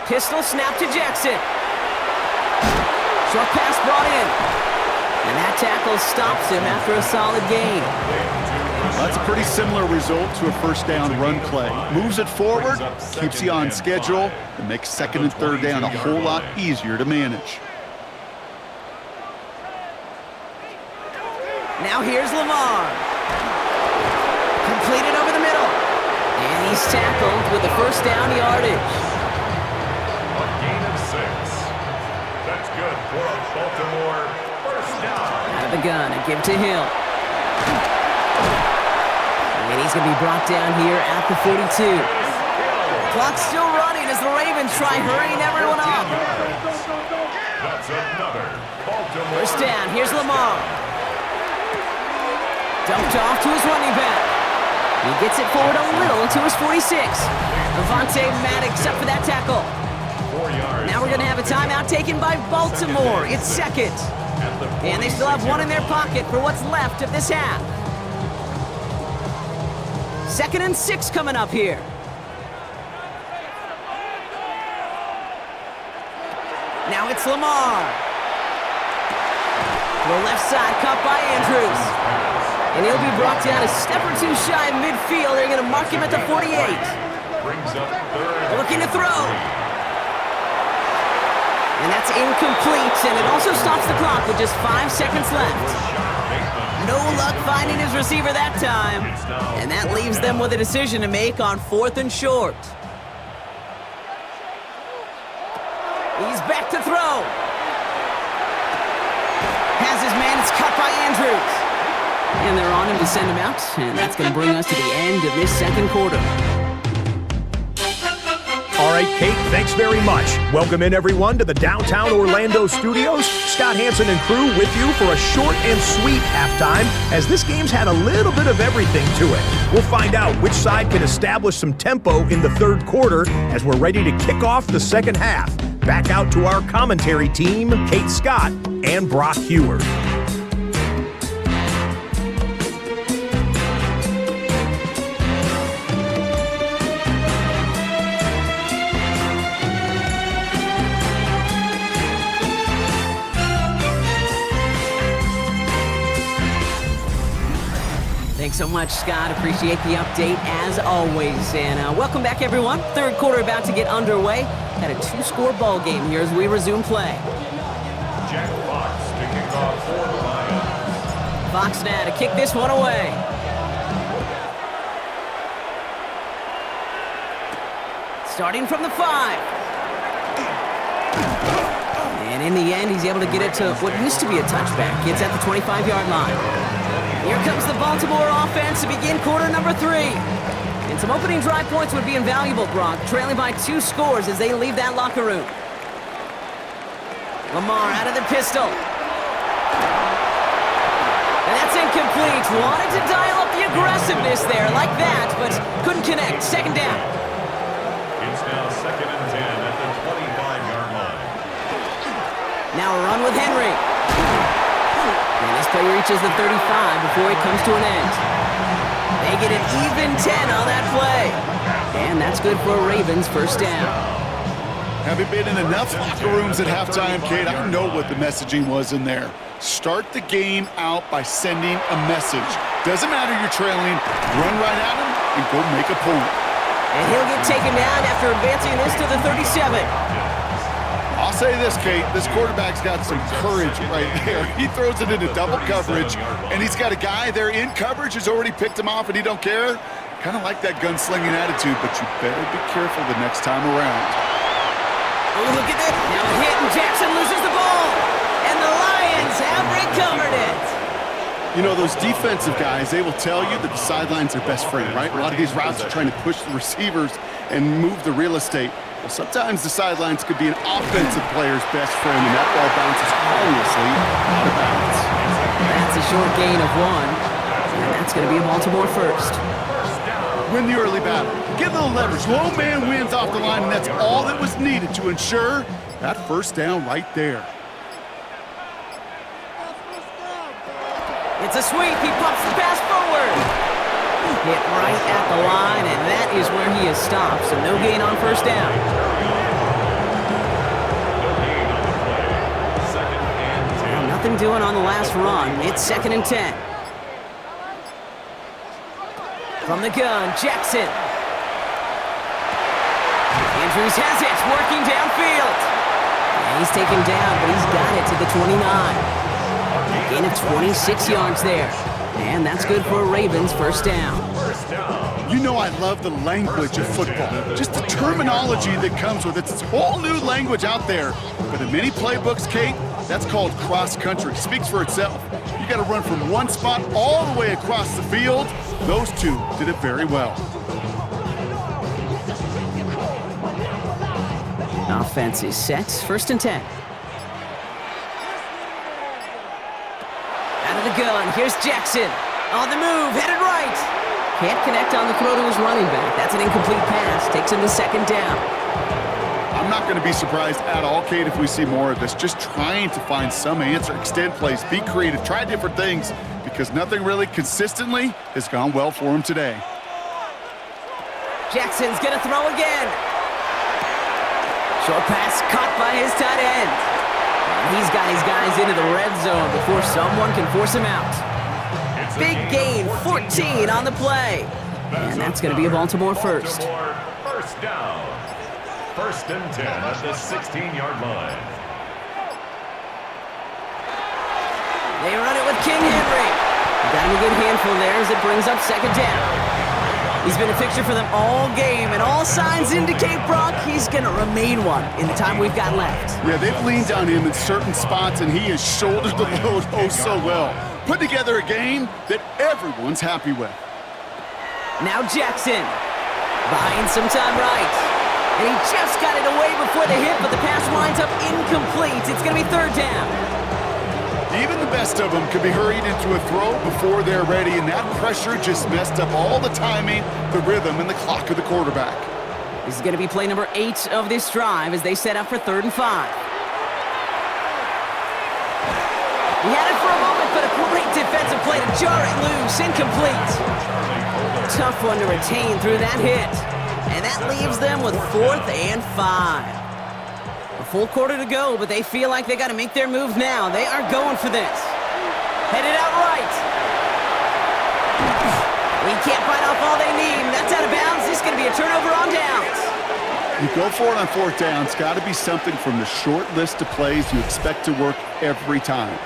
Pistol snap to Jackson. Short pass brought in. And that tackle stops him after a solid gain. That's a pretty similar result to a first down run play. Moves it forward, keeps you on schedule, and makes second and third down a whole lot easier to manage. Now here's Lamar. Completed over the middle. And he's tackled with the first down yardage. A gain of 6. That's good for a Baltimore first down. Out of the gun, a give to Hill. And he's going to be brought down here at the 42. Clock's still running as the Ravens try hurrying everyone up. That's another Baltimore. First down, here's Lamar. Dumped off to his running back. He gets it forward a little to his 46. Avante Maddox up for that tackle. 4 yards. Now we're going to have a timeout taken by Baltimore. It's second. And they still have one in their pocket for what's left of this half. 2nd and 6 coming up here. Now it's Lamar. To the left side, caught by Andrews. And he'll be brought down a step or two shy of midfield. They're going to mark him at the 48. Brings up third. Looking to throw. And that's incomplete, and it also stops the clock with just 5 seconds left. No luck finding his receiver that time. And that leaves them with a decision to make on 4th and short. He's back to throw. Has his man, it's cut by Andrews. And they're on him to send him out, and that's going to bring us to the end of this second quarter. All right, Kate, thanks very much. Welcome in, everyone, to the downtown Orlando studios. Scott Hansen and crew with you for a short and sweet halftime, as this game's had a little bit of everything to it. We'll find out which side can establish some tempo in the third quarter as we're ready to kick off the second half. Back out to our commentary team, Kate Scott and Brock Heward. Thanks so much, Scott. Appreciate the update as always. And welcome back, everyone. Third quarter about to get underway. Had a 2-score ball game here as we resume play. Jack Fox kicking off for the Lions. Fox now to kick this one away. Starting from the 5. And in the end, he's able to get it to what used to be a touchback. It's at the 25-yard line. Here comes the Baltimore offense to begin quarter number 3. And some opening drive points would be invaluable, Brock, trailing by 2 scores as they leave that locker room. Lamar out of the pistol. And that's incomplete. Wanted to dial up the aggressiveness there like that, but couldn't connect. Second down. It's now 2nd and 10 at the 25-yard line. Now a run with Henry. And this play reaches the 35 before it comes to an end. They get an even 10 on that play. And that's good for a Ravens first down. Having been in enough locker rooms at halftime, Kate, I know what the messaging was in there. Start the game out by sending a message. Doesn't matter you're trailing, run right at him and go make a point. And he'll get taken down after advancing this to the 37. I'll say this, Kate, this quarterback's got some courage right there. He throws it into double coverage, and he's got a guy there in coverage who's already picked him off, and he don't care. Kind of like that gunslinging attitude, but you better be careful the next time around. Oh, look at that. Now a hit, and Jackson loses the ball. And the Lions have recovered it. You know, those defensive guys, they will tell you that the sideline's their best friend, right? A lot of these routes are trying to push the receivers and move the real estate. Well, sometimes the sidelines could be an offensive player's best friend, and that ball bounces harmlessly out of bounds. That's a short gain of 1, and that's going to be a Baltimore first. Win the early battle. Get a little leverage. Low man wins off the line, and that's all that was needed to ensure that first down right there. It's a sweep. He pumps the pass forward. Hit right at the line, and that is where he is stopped. So no gain on first down. Well, nothing doing on the last run. It's 2nd and 10. From the gun, Jackson. Andrews has it, working downfield. And he's taken down, but he's got it to the 29. Gain of 26 yards there. And that's good for a Ravens first down. You know I love the language of football. Just the terminology that comes with it. It's a whole new language out there. But in many playbooks, Kate, that's called cross-country. Speaks for itself. You got to run from one spot all the way across the field. Those two did it very well. Offense is set. 1st and 10. Out of the gun. Here's Jackson. On the move. Headed right. Can't connect on the throw to his running back. That's an incomplete pass. Takes him to 2nd down. I'm not going to be surprised at all, Kate, if we see more of this. Just trying to find some answer. Extend plays. Be creative. Try different things. Because nothing really consistently has gone well for him today. Jackson's going to throw again. Short pass caught by his tight end. And he's got his guys into the red zone before someone can force him out. Big gain, 14 on the play. And that's going to be a Baltimore first. First down. 1st and 10 at the 16-yard line. They run it with King Henry. Got him a good handful there as it brings up 2nd down. He's been a fixture for them all game, and all signs indicate, Brock, he's going to remain one in the time we've got left. Yeah, they've leaned on him in certain spots, and he has shouldered the load oh so well. Put together a game that everyone's happy with. Now Jackson, buying some time right. And he just got it away before the hit, but the pass winds up incomplete. It's going to be 3rd down. Even the best of them could be hurried into a throw before they're ready, and that pressure just messed up all the timing, the rhythm, and the clock of the quarterback. This is going to be play number 8 of this drive as they set up for 3rd and 5. He had it for a moment, but a great defensive play to jar it loose. Incomplete. Tough one to retain through that hit. And that leaves them with 4th and 5. A full quarter to go, but they feel like they got to make their move now. They are going for this. Headed out right. He can't fight off all they need. That's out of bounds. This is going to be a turnover on downs. You go for it on 4th down. It's got to be something from the short list of plays you expect to work every time.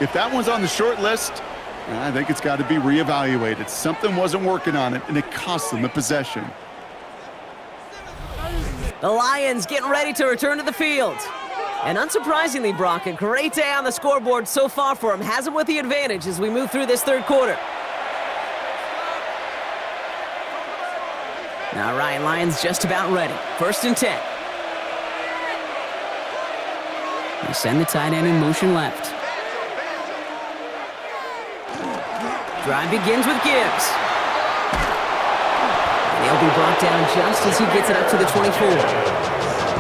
If that one's on the short list, I think it's got to be reevaluated. Something wasn't working on it, and it cost them the possession. The Lions getting ready to return to the field. And unsurprisingly, Brock, a great day on the scoreboard so far for him. Has him with the advantage as we move through this 3rd quarter. All right, Lions just about ready. 1st and 10. They send the tight end in motion left. Drive begins with Gibbs. And he'll be brought down just as he gets it up to the 24.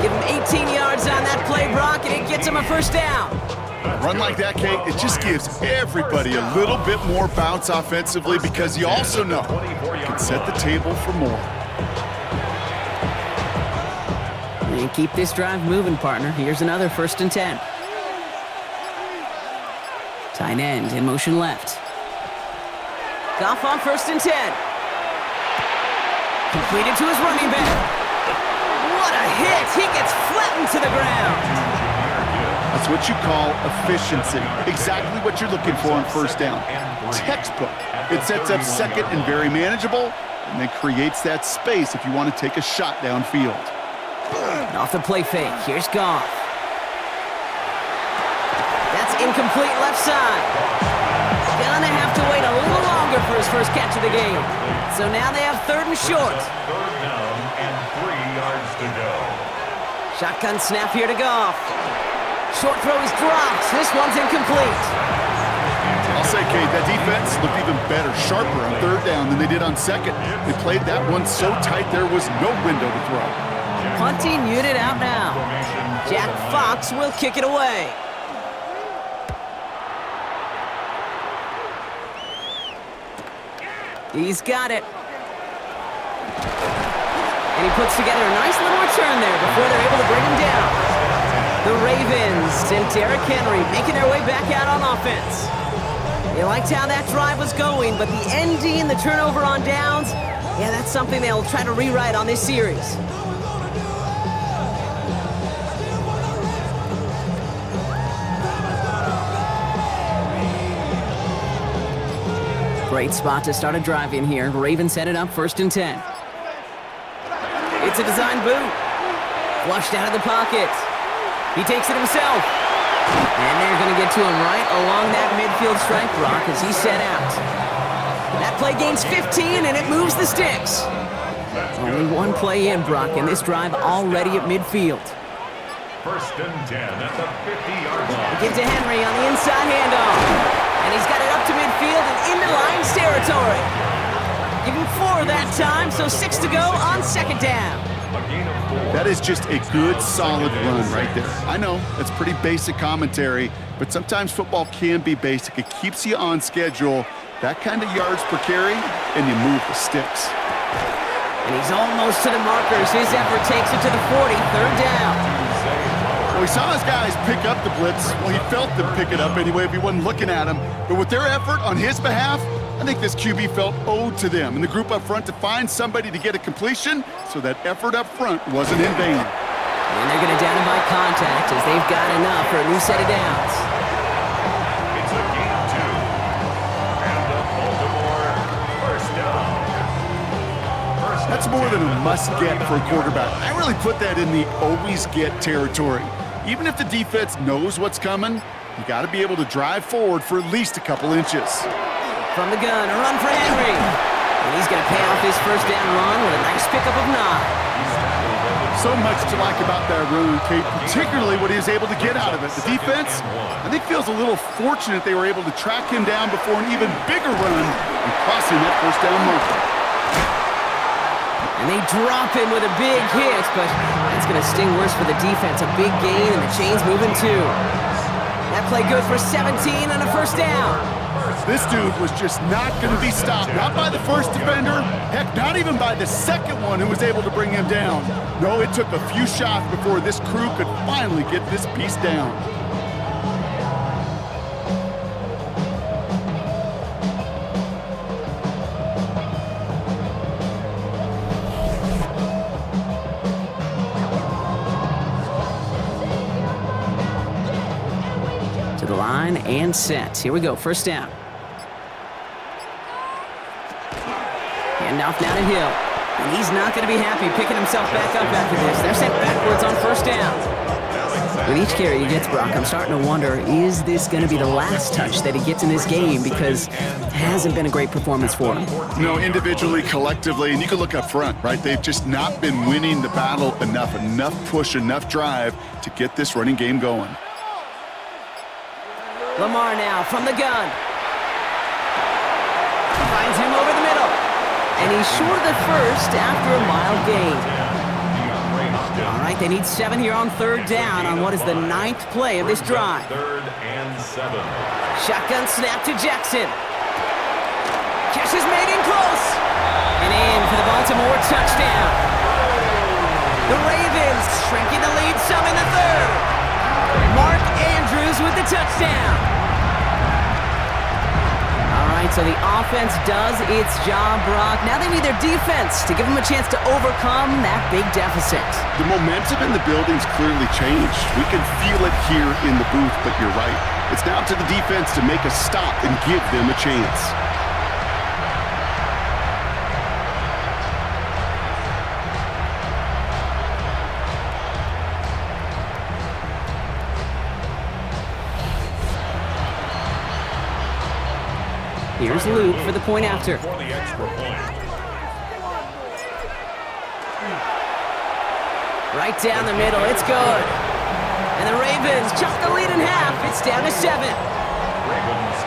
Give him 18 yards on that play, Brock, and it gets him a 1st down. A run like that, Kate, it just gives everybody a little bit more bounce offensively because you also know you can set the table for more. And keep this drive moving, partner. Here's another 1st and 10. Tight end in motion left. Goff on 1st and 10. Completed to his running back. What a hit! He gets flattened to the ground. That's what you call efficiency. Exactly what you're looking for on 1st down. Textbook. It sets up 2nd and very manageable, and then creates that space if you want to take a shot downfield. Off the play fake, here's Goff. That's incomplete left side. Gonna have eager for his first catch of the game. So now they have 3rd and short. Third down and 3 yards to go. Shotgun snap here to Goff. Short throw is dropped. This one's incomplete. I'll say, Kate, that defense looked even better, sharper on 3rd down than they did on 2nd. They played that one so tight there was no window to throw. Punting unit out now. Jack Fox will kick it away. He's got it. And he puts together a nice little return there before they're able to bring him down. The Ravens and Derrick Henry making their way back out on offense. They liked how that drive was going, but the ND and the turnover on downs, yeah, that's something they'll try to rewrite on this series. Great spot to start a drive in here. Ravens headed up 1st and 10. It's a design boot. Flushed out of the pocket. He takes it himself. And they're going to get to him right along that midfield stripe, Brock, as he set out. That play gains 15, and it moves the sticks. Only one play in, Brock, and this drive already at midfield. 1st and 10 at the 50-yard line. Give to Henry on the inside handoff. And he's got it up to midfield and into Lions territory. Give him 4 that time, so 6 to go on 2nd down. That is just a good, solid run right there. I know, that's pretty basic commentary, but sometimes football can be basic. It keeps you on schedule, that kind of yards per carry, and you move the sticks. And he's almost to the markers. His effort takes it to the 40, 3rd down. Well, he saw his guys pick up the blitz. Well, he felt them pick it up anyway if he wasn't looking at him. But with their effort on his behalf, I think this QB felt owed to them and the group up front to find somebody to get a completion, so that effort up front wasn't in vain. And they're going to down him by contact as they've got enough for a new set of downs. It's a gain of 2. And the Baltimore 1st down. That's more than a must-get for a quarterback. I really put that in the always-get territory. Even if the defense knows what's coming, you got to be able to drive forward for at least a couple inches. From the gun, a run for Henry. And he's going to pay off his 1st down run with a nice pickup of 9. So much to like about that run, Kate, particularly what he was able to get out of it. The defense, I think, feels a little fortunate they were able to track him down before an even bigger run and crossing that 1st down marker. And they drop him with a big hit, but that's going to sting worse for the defense. A big gain, and the chain's moving too. That play good for 17 and a 1st down. This dude was just not going to be stopped. Not by the first defender. Heck, not even by the 2nd one who was able to bring him down. No, it took a few shots before this crew could finally get this piece down. To the line and set. Here we go, 1st down. And off now to Hill. And he's not going to be happy picking himself back up after this. They're sent backwards on 1st down. With each carry he gets, Brock, I'm starting to wonder, is this going to be the last touch that he gets in this game? Because it hasn't been a great performance for him. No, individually, collectively, and you can look up front, right? They've just not been winning the battle enough push, enough drive to get this running game going. Lamar now from the gun. Finds him over the middle. And he's short of the 1st after a mild gain. All right, they need 7 here on 3rd down on what is the 9th play of this drive. 3rd and 7. Shotgun snap to Jackson. Catch is made in close. And in for the Baltimore touchdown. The Ravens shrinking the lead some in the 3rd. Mark Andrews with the touchdown. All right, so the offense does its job, Brock. Now they need their defense to give them a chance to overcome that big deficit. The momentum in the building's clearly changed. We can feel it here in the booth, but you're right. It's now to the defense to make a stop and give them a chance. Here Here's Luke for the point after. For the extra point. Right down the middle, it's good. And the Ravens chop the lead in half. It's down to 7. Ravens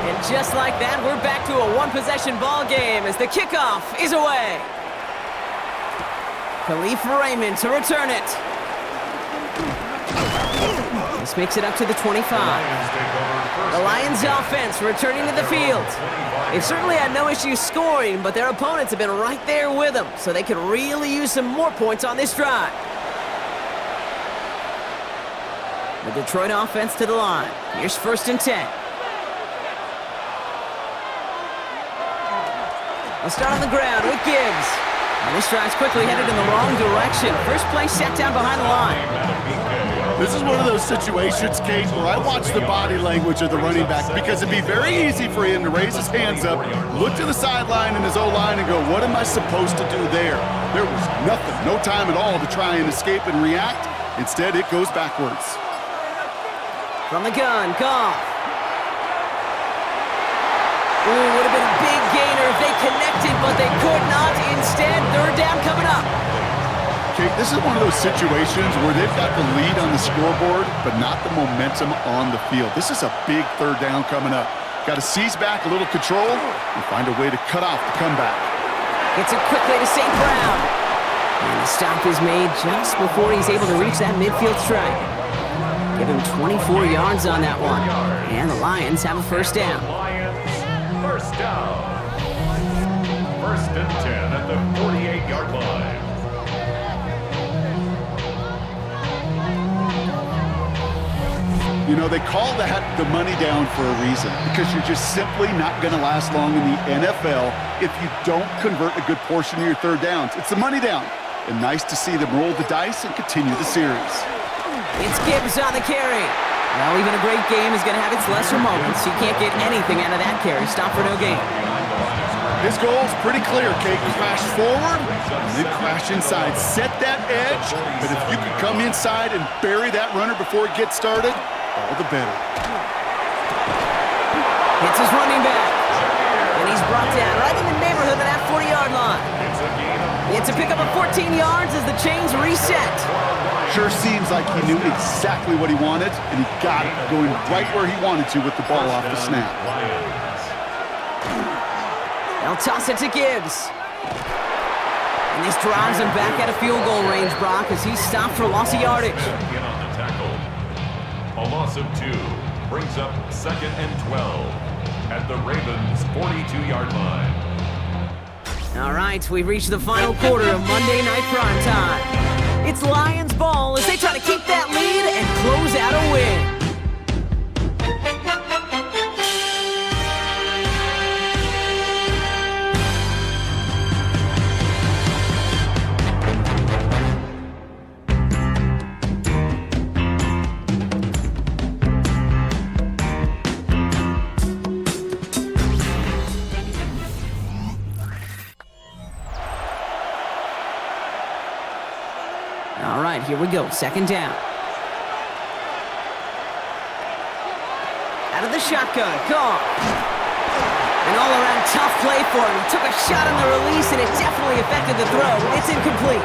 14. And just like that, we're back to a one-possession ball game as the kickoff is away. Khalif Raymond to return it. This makes it up to the 25. The Lions offense returning to the field. They've certainly had no issues scoring, but their opponents have been right there with them, so they could really use some more points on this drive. The Detroit offense to the line. Here's 1st and 10. They'll start on the ground with Gibbs. And this drive's quickly headed in the wrong direction. First play set down behind the line. This is one of those situations, Kate, where I watch the body language of the running back because it'd be very easy for him to raise his hands up, look to the sideline and his O-line and go, what am I supposed to do there? There was nothing, no time at all to try and escape and react. Instead, it goes backwards. From the gun, Goff. Ooh, would have been a big gainer if they connected, but they could not. Instead, 3rd down coming up. Kate, this is one of those situations where they've got the lead on the scoreboard, but not the momentum on the field. This is a big 3rd down coming up. Got to seize back a little control and find a way to cut off the comeback. Gets it quickly to St. Brown. And the stop is made just before he's able to reach that midfield strike. Give him 24 yards on that one. And the Lions have a 1st down. Lions, 1st down. 1st and 10 at the 48-yard line. You know, they call that the money down for a reason, because you're just simply not going to last long in the NFL if you don't convert a good portion of your 3rd downs. It's the money down. And nice to see them roll the dice and continue the series. It's Gibbs on the carry. Well, even a great game is going to have its lesser moments. You can't get anything out of that carry. Stop for no gain. His goal's pretty clear, Kate. Crash forward, and then crash inside. Set that edge, but if you could come inside and bury that runner before it gets started, all the better. Hits his running back. And he's brought down right in the neighborhood of that 40-yard line. It's a pickup of 14 yards as the chains reset. Sure seems like he knew exactly what he wanted, and he got it going right where he wanted to with the ball off the snap. They'll toss it to Gibbs. And this drives him back out of field goal range, Brock, as he's stopped for loss of yardage. In on the tackle. A loss of 2 brings up 2nd and 12 at the Ravens' 42-yard line. All right, we've reached the final quarter of Monday Night Primetime. It's Lions ball as they try to keep that lead and close out a win. All right, here we go. 2nd down. Out of the shotgun, Goff. An all-around tough play for him. He took a shot on the release, and it definitely affected the throw. It's incomplete.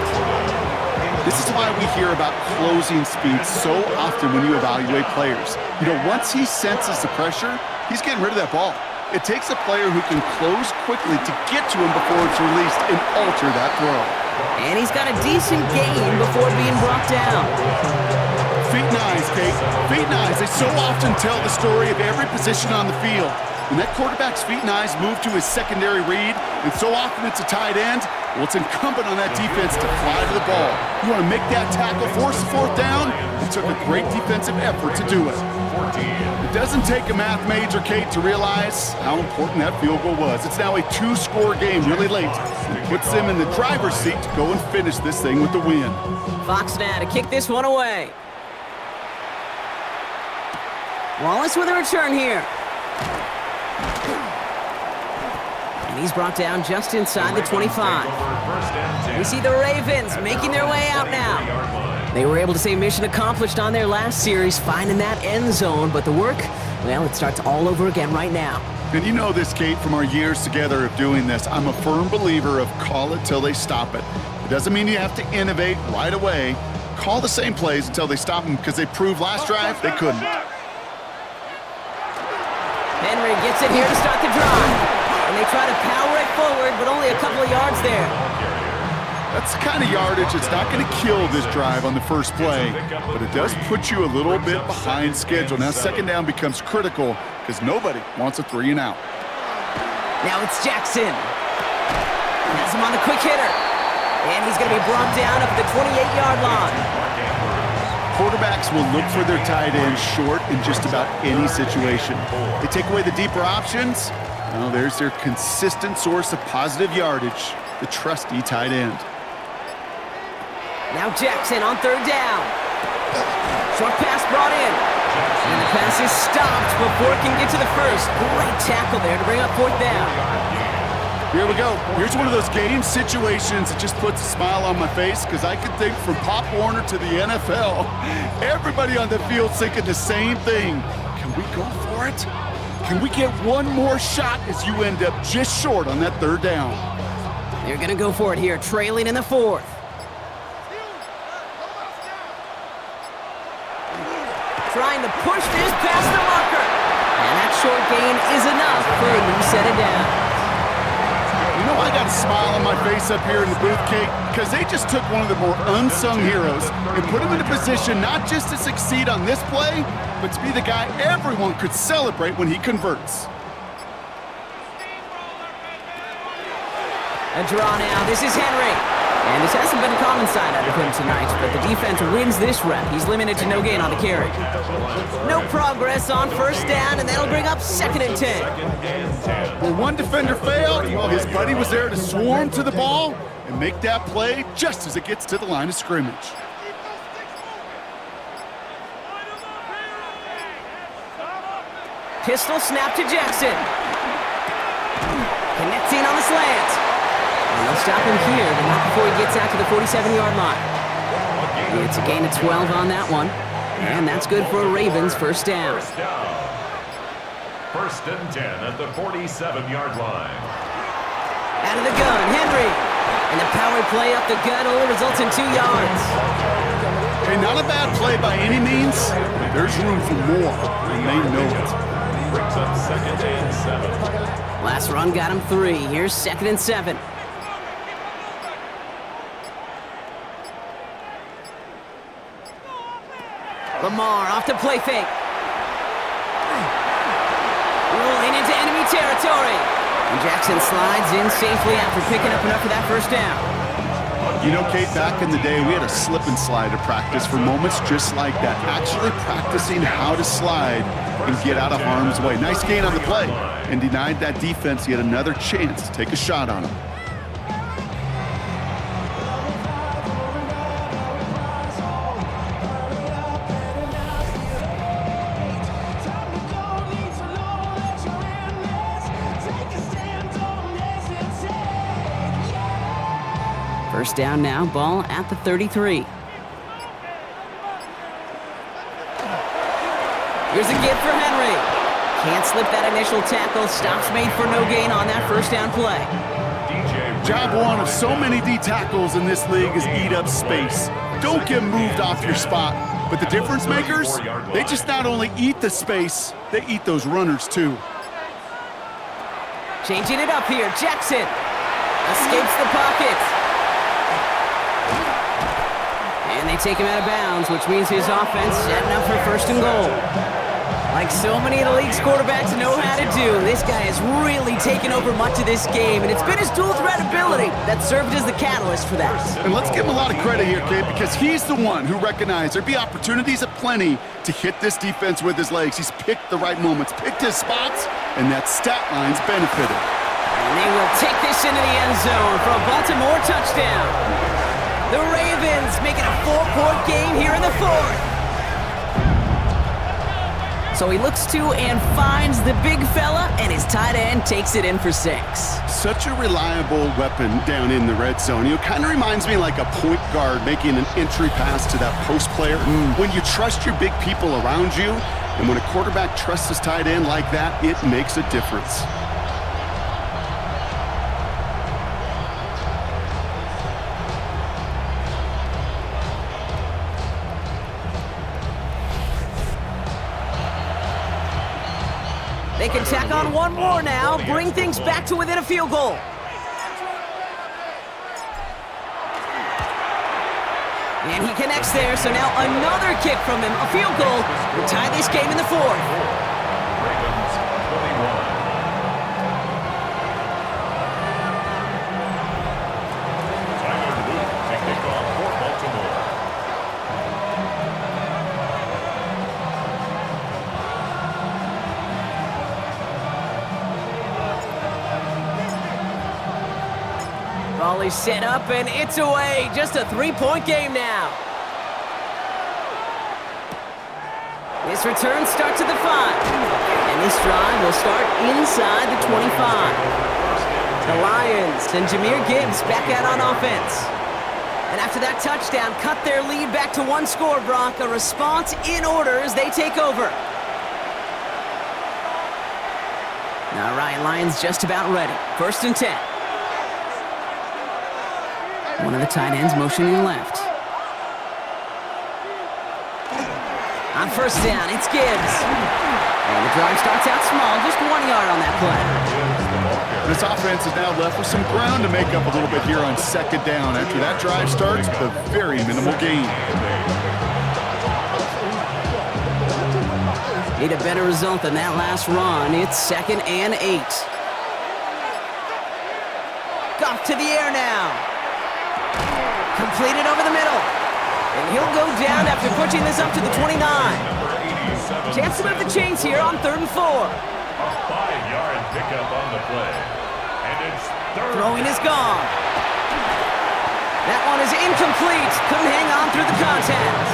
This is why we hear about closing speed so often when you evaluate players. You know, once he senses the pressure, he's getting rid of that ball. It takes a player who can close quickly to get to him before it's released and alter that throw. And he's got a decent gain before being brought down. Feet and eyes, Kate. Feet and eyes. They so often tell the story of every position on the field. When that quarterback's feet and eyes move to his secondary read, and so often it's a tight end, well, it's incumbent on that defense to fly to the ball. You want to make that tackle, force the 4th down. It took a great defensive effort to do it. It doesn't take a math major, Kate, to realize how important that field goal was. It's now a 2-score game really late. It puts them in the driver's seat to go and finish this thing with the win. Fox now to kick this one away. Wallace with a return here. And he's brought down just inside the 25. We see the Ravens making their way out now. They were able to say mission accomplished on their last series, finding that end zone, but the work, well, it starts all over again right now. And you know this, Kate, from our years together of doing this. I'm a firm believer of call it till they stop it. It doesn't mean you have to innovate right away. Call the same plays until they stop them, because they proved last drive they couldn't. Henry gets it here to start the drive. And they try to power it forward, but only a couple of yards there. That's the kind of yardage that's not going to kill this drive on the first play, but it does put you a little bit behind schedule. Now second down becomes critical because nobody wants a 3 and out. Now it's Jackson. Has him on the quick hitter. And he's going to be brought down up at the 28-yard line. Quarterbacks will look for their tight end short in just about any situation. They take away the deeper options. Well, there's their consistent source of positive yardage, the trusty tight end. Now Jackson on third down. Short pass brought in. And the pass is stopped before it can get to the first. Great tackle there to bring up fourth down. Here we go. Here's one of those game situations that just puts a smile on my face, because I can think from Pop Warner to the NFL, everybody on the field thinking the same thing. Can we go for it? Can we get one more shot as you end up just short on that third down? They're going to go for it here, trailing in the fourth. Trying to push this past the marker. And that short gain is enough for a new set of downs. You know, I got a smile on my face up here in the booth, Kate, because they just took one of the more unsung heroes and put him in a position not just to succeed on this play, but to be the guy everyone could celebrate when he converts. A draw now. This is Henry. And this hasn't been a common side out of him tonight, but the defense wins this rep. He's limited to no gain on the carry. No progress on first down, and that'll bring up 2nd and 10. Well, one defender failed. Well, his buddy was there to swarm to the ball and make that play just as it gets to the line of scrimmage. Pistol snap to Jackson. Connecting on the slant. And they'll stop him here, but not before he gets out to the 47-yard line. It's a gain of 12 on that one. And that's good for a Ravens first down. First and 10 at the 47-yard line. Out of the gun, Henry. And the power play up the gut only results in 2 yards. Hey, not a bad play by any means, but there's room for more, and they know it. Brings up 2nd and 7. Last run got him 3. Here's 2nd and 7. Lamar off the play fake. Rolling into enemy territory. And Jackson slides in safely after picking up enough for that first down. You know, Kate, back in the day, we had a slip and slide to practice for moments just like that. Actually practicing how to slide and get out of harm's way. Nice gain on the play, and denied that defense yet another chance to take a shot on him. First down now, ball at the 33. Here's a give for Henry. Can't slip that initial tackle. Stops made for no gain on that first down play. Job one of so many D tackles in this league is eat up space. Don't get moved off your spot. But the difference makers, they just not only eat the space, they eat those runners too. Changing it up here, Jackson escapes the pocket. And they take him out of bounds, which means his offense setting up for 1st and goal. Like so many of the league's quarterbacks know how to do, this guy has really taken over much of this game, and it's been his dual threat ability that served as the catalyst for that. And let's give him a lot of credit here, Kate, because he's the one who recognized there'd be opportunities aplenty to hit this defense with his legs. He's picked the right moments, picked his spots, and that stat line's benefited. And they will take this into the end zone for a Baltimore touchdown. The Ravens making a 4-point game here in the 4th. So he looks to and finds the big fella, and his tight end takes it in for 6. Such a reliable weapon down in the red zone. It kind of reminds me like a point guard making an entry pass to that post player. When you trust your big people around you, and when a quarterback trusts his tight end like that, it makes a difference. They can tack on one more now, bring things back to within a field goal. And he connects there, so now another kick from him, a field goal, will tie this game in the 4th. Ravens 21. Tyler Luke to kick off for Baltimore. Ball is set up, and it's away. Just a 3-point game now. This return starts at the 5. And this drive will start inside the 25. The Lions and Jahmyr Gibbs back out on offense. And after that touchdown, cut their lead back to 1 score, Brock. A response in order as they take over. All right, Lions just about ready. 1st and 10. One of the tight ends motioning left. On 1st down, it's Gibbs. And the drive starts out small, just 1 yard on that play. This offense is now left with some ground to make up a little bit here on 2nd down. After that drive starts with a very minimal gain. Need a better result than that last run. It's 2nd and 8. Goff to the air now. Completed over the middle. And he'll go down after pushing this up to the 29. Chance to move the chains here on 3rd and 4. A 5-yard pickup on the play. And it's third. Throwing is gone. That one is incomplete. Couldn't hang on through the contact.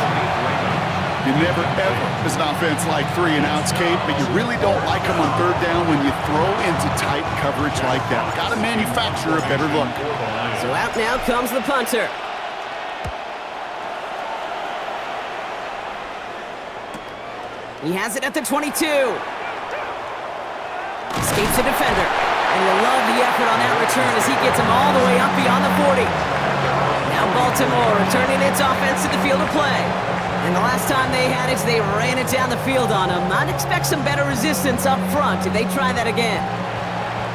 You never, ever, as an offense, like 3 and outs, Kate, but you really don't like them on 3rd down when you throw into tight coverage like that. Got to manufacture a better look. So out now comes the punter. He has it at the 22. Escapes the defender. And you'll love the effort on that return as he gets him all the way up beyond the 40. Now Baltimore returning its offense to the field of play. And the last time they had it, they ran it down the field on him. I'd expect some better resistance up front if they try that again.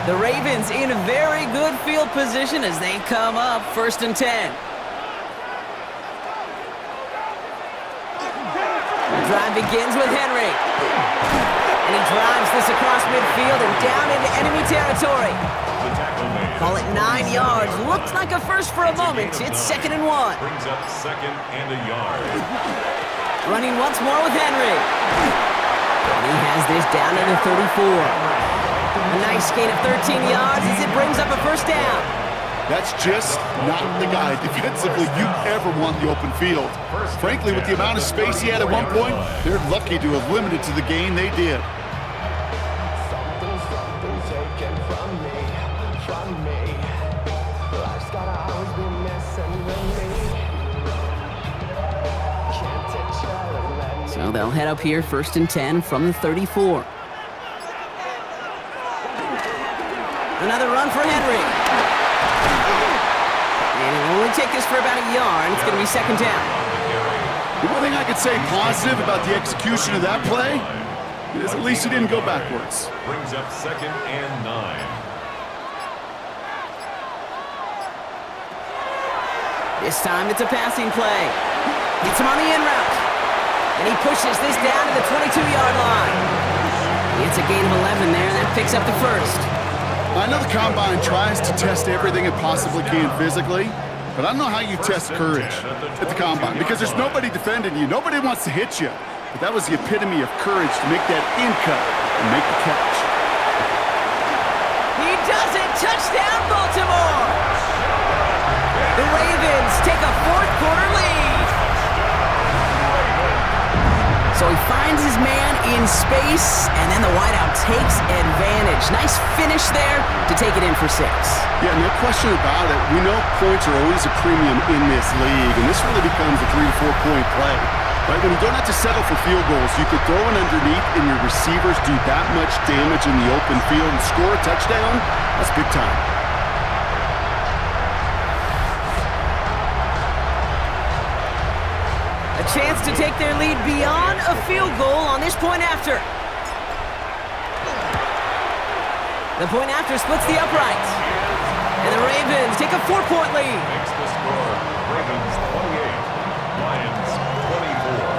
The Ravens in a very good field position as they come up 1st and 10. The drive begins with Henry. And he drives this across midfield and down into enemy territory. Call it 9 yards. Looked like a first for a moment. It's 2nd and 1. Brings up 2nd and a yard. Running once more with Henry. And he has this down to the 34. A nice gain of 13 yards as it brings up a 1st down. That's just not the guy defensively you ever want in the open field. Frankly, with the amount of space he had at one point, they're lucky to have limited to the gain they did. So they'll head up here 1st and 10 from the 34. Another run for Henry. And it'll only take this for about a yard. It's going to be 2nd down. The one thing I could say positive about the execution of that play is at least he didn't go backwards. Brings up 2nd and 9. This time it's a passing play. Hits him on the in route. And he pushes this down to the 22-yard line. It's a gain of 11 there, and that picks up the 1st. I know the Combine tries to test everything it possibly can physically, but I don't know how you test courage at the Combine because there's nobody defending you. Nobody wants to hit you. But that was the epitome of courage to make that in cut and make the catch. He does it! Touchdown, Baltimore! The Ravens take a 4th quarter lead. So he finds his man in space, and then the wideout takes advantage. Nice finish there to take it in for 6. Yeah, no question about it. We know points are always a premium in this league, and this really becomes a 3 to 4 point play. Right? When you don't have to settle for field goals, you could throw it underneath and your receivers do that much damage in the open field and score a touchdown. That's big time. A chance to take their lead beyond a field goal on this point after. The point after splits the uprights. And the Ravens take a 4-point lead. Makes the score Ravens 28, Lions 24.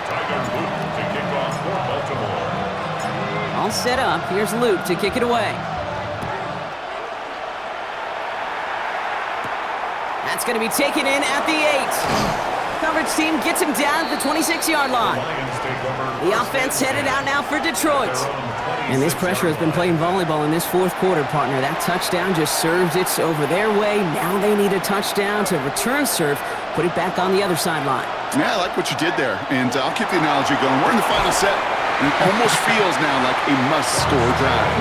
Tiger Luke to kick off for Baltimore. All set up. Here's Luke to kick it away. That's going to be taken in at the 8. Coverage team gets him down at the 26-yard line. The offense headed out now for Detroit. And this pressure has been playing volleyball in this fourth quarter, partner. That touchdown just served it over their way. Now they need a touchdown to return serve, put it back on the other sideline. Yeah, I like what you did there. And I'll keep the analogy going. We're in the final set. And it almost feels now like a must-score drive.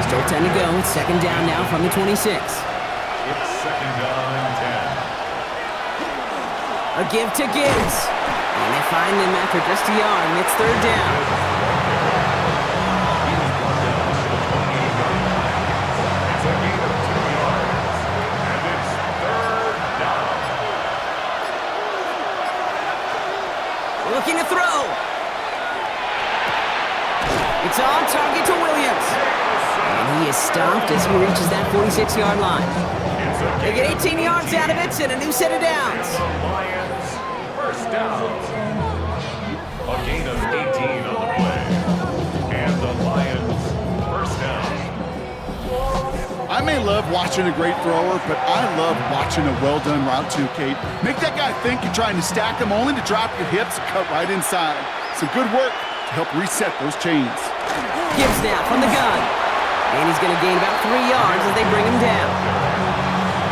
Still 10 to go. It's second down now from the 26. It's second down and 10. A give to Gibbs. And they find him after just a yard, and it's third down. It's a gain of 2 yards. And it's third down. Looking to throw. It's on target to Williams. And he is stopped as he reaches that 46-yard line. They get 18 yards out of it and a new set of downs. The Lions first down. A gain of 18 on the play. And the Lions first down. I may love watching a great thrower, but I love watching a well-done route too, Kate. Make that guy think you're trying to stack him only to drop your hips and cut right inside. Some good work to help reset those chains. Gibbs now from the gun. And he's going to gain about 3 yards as they bring him down.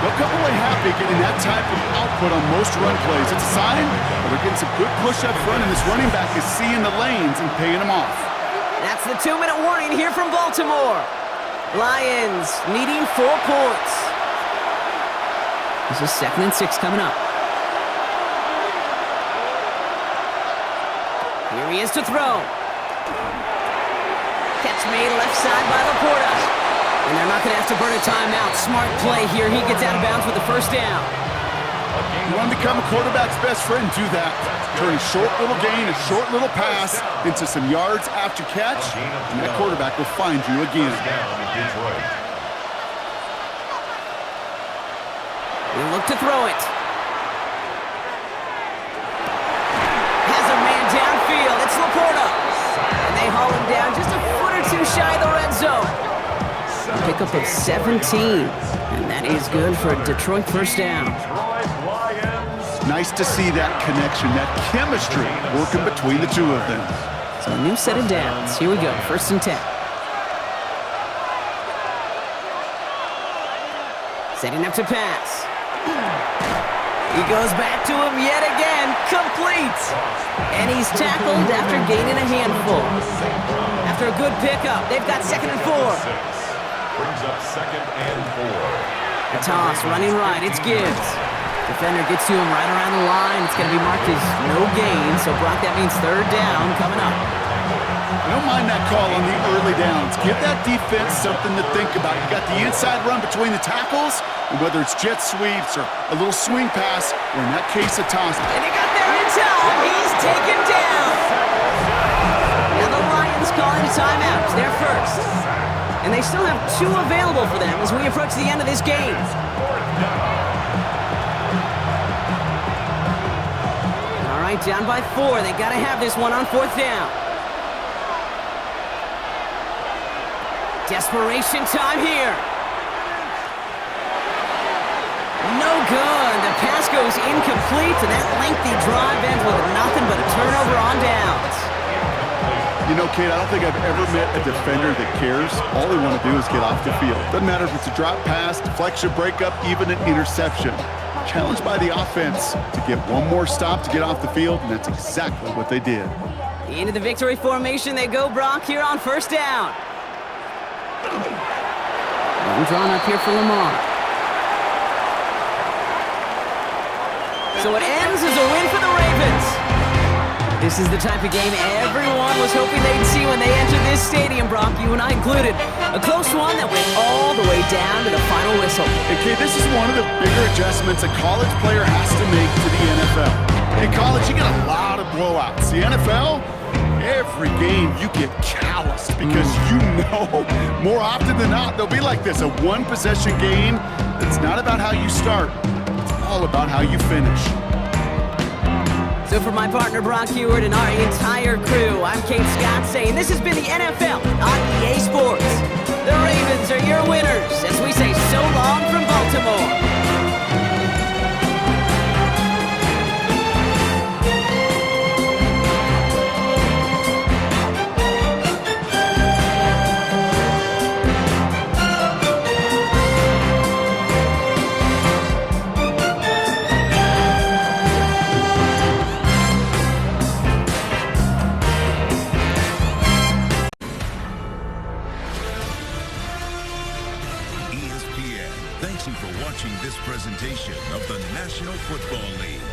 They'll come away happy getting that type of output on most run plays. It's a sign that they're getting some good push up front, and this running back is seeing the lanes and paying them off. That's the 2-minute warning here from Baltimore. Lions needing 4 points. This is second and 6 coming up. Here he is to throw. Catch made left side by Laporta. And they're not going to have to burn a timeout. Smart play here. He gets out of bounds with the first down. You want to become a quarterback's best friend, do that. Turn a short little gain, a short little pass into some yards after catch, and that quarterback will find you again. They look to throw it. Has a man downfield. It's Laporta. And they haul him down just a foot or two shy of the red zone. Pickup of 17, and that is good for a Detroit first down. Nice to see that connection, that chemistry working between the two of them. So a new set of downs. Here we go, first and 10. Setting up to pass. He goes back to him yet again, complete. And he's tackled after gaining a handful. After a good pickup, they've got second and 4. Brings up second and 4. A toss, running right, it's Gibbs. Defender gets to him right around the line. It's going to be marked as no gain, so Brock, that means third down coming up. I don't mind that call on the early downs. Give that defense something to think about. You got the inside run between the tackles, and whether it's jet sweeps or a little swing pass, or in that case, a toss. And he got there in time. He's taken down. Now the Lions calling a timeout. It's their first. And they still have 2 available for them as we approach the end of this game. All right, down by 4. They got to have this one on 4th down. Desperation time here. No good. The pass goes incomplete, and that lengthy drive ends with nothing but a turnover on downs. You know, Kate, I don't think I've ever met a defender that cares. All they want to do is get off the field. Doesn't matter if it's a drop pass, deflection, breakup, even an interception. Challenged by the offense to get one more stop to get off the field, and that's exactly what they did. Into the victory formation they go, Brock, here on first down. One drawn up here for Lamar. So it ends as a win for the Ravens. This is the type of game everyone was hoping they'd see when they entered this stadium, Brock, you and I included. A close one that went all the way down to the final whistle. And Kate, this is one of the bigger adjustments a college player has to make to the NFL. In college, you get a lot of blowouts. The NFL, every game you get calloused because you know more often than not they'll be like this, a one-possession game. It's not about how you start. It's all about how you finish. So for my partner Brock Heward and our entire crew, I'm Kate Scott saying this has been the NFL on EA Sports. The Ravens are your winners as we say so long from Baltimore. ESPN thanks you for watching this presentation of the National Football League.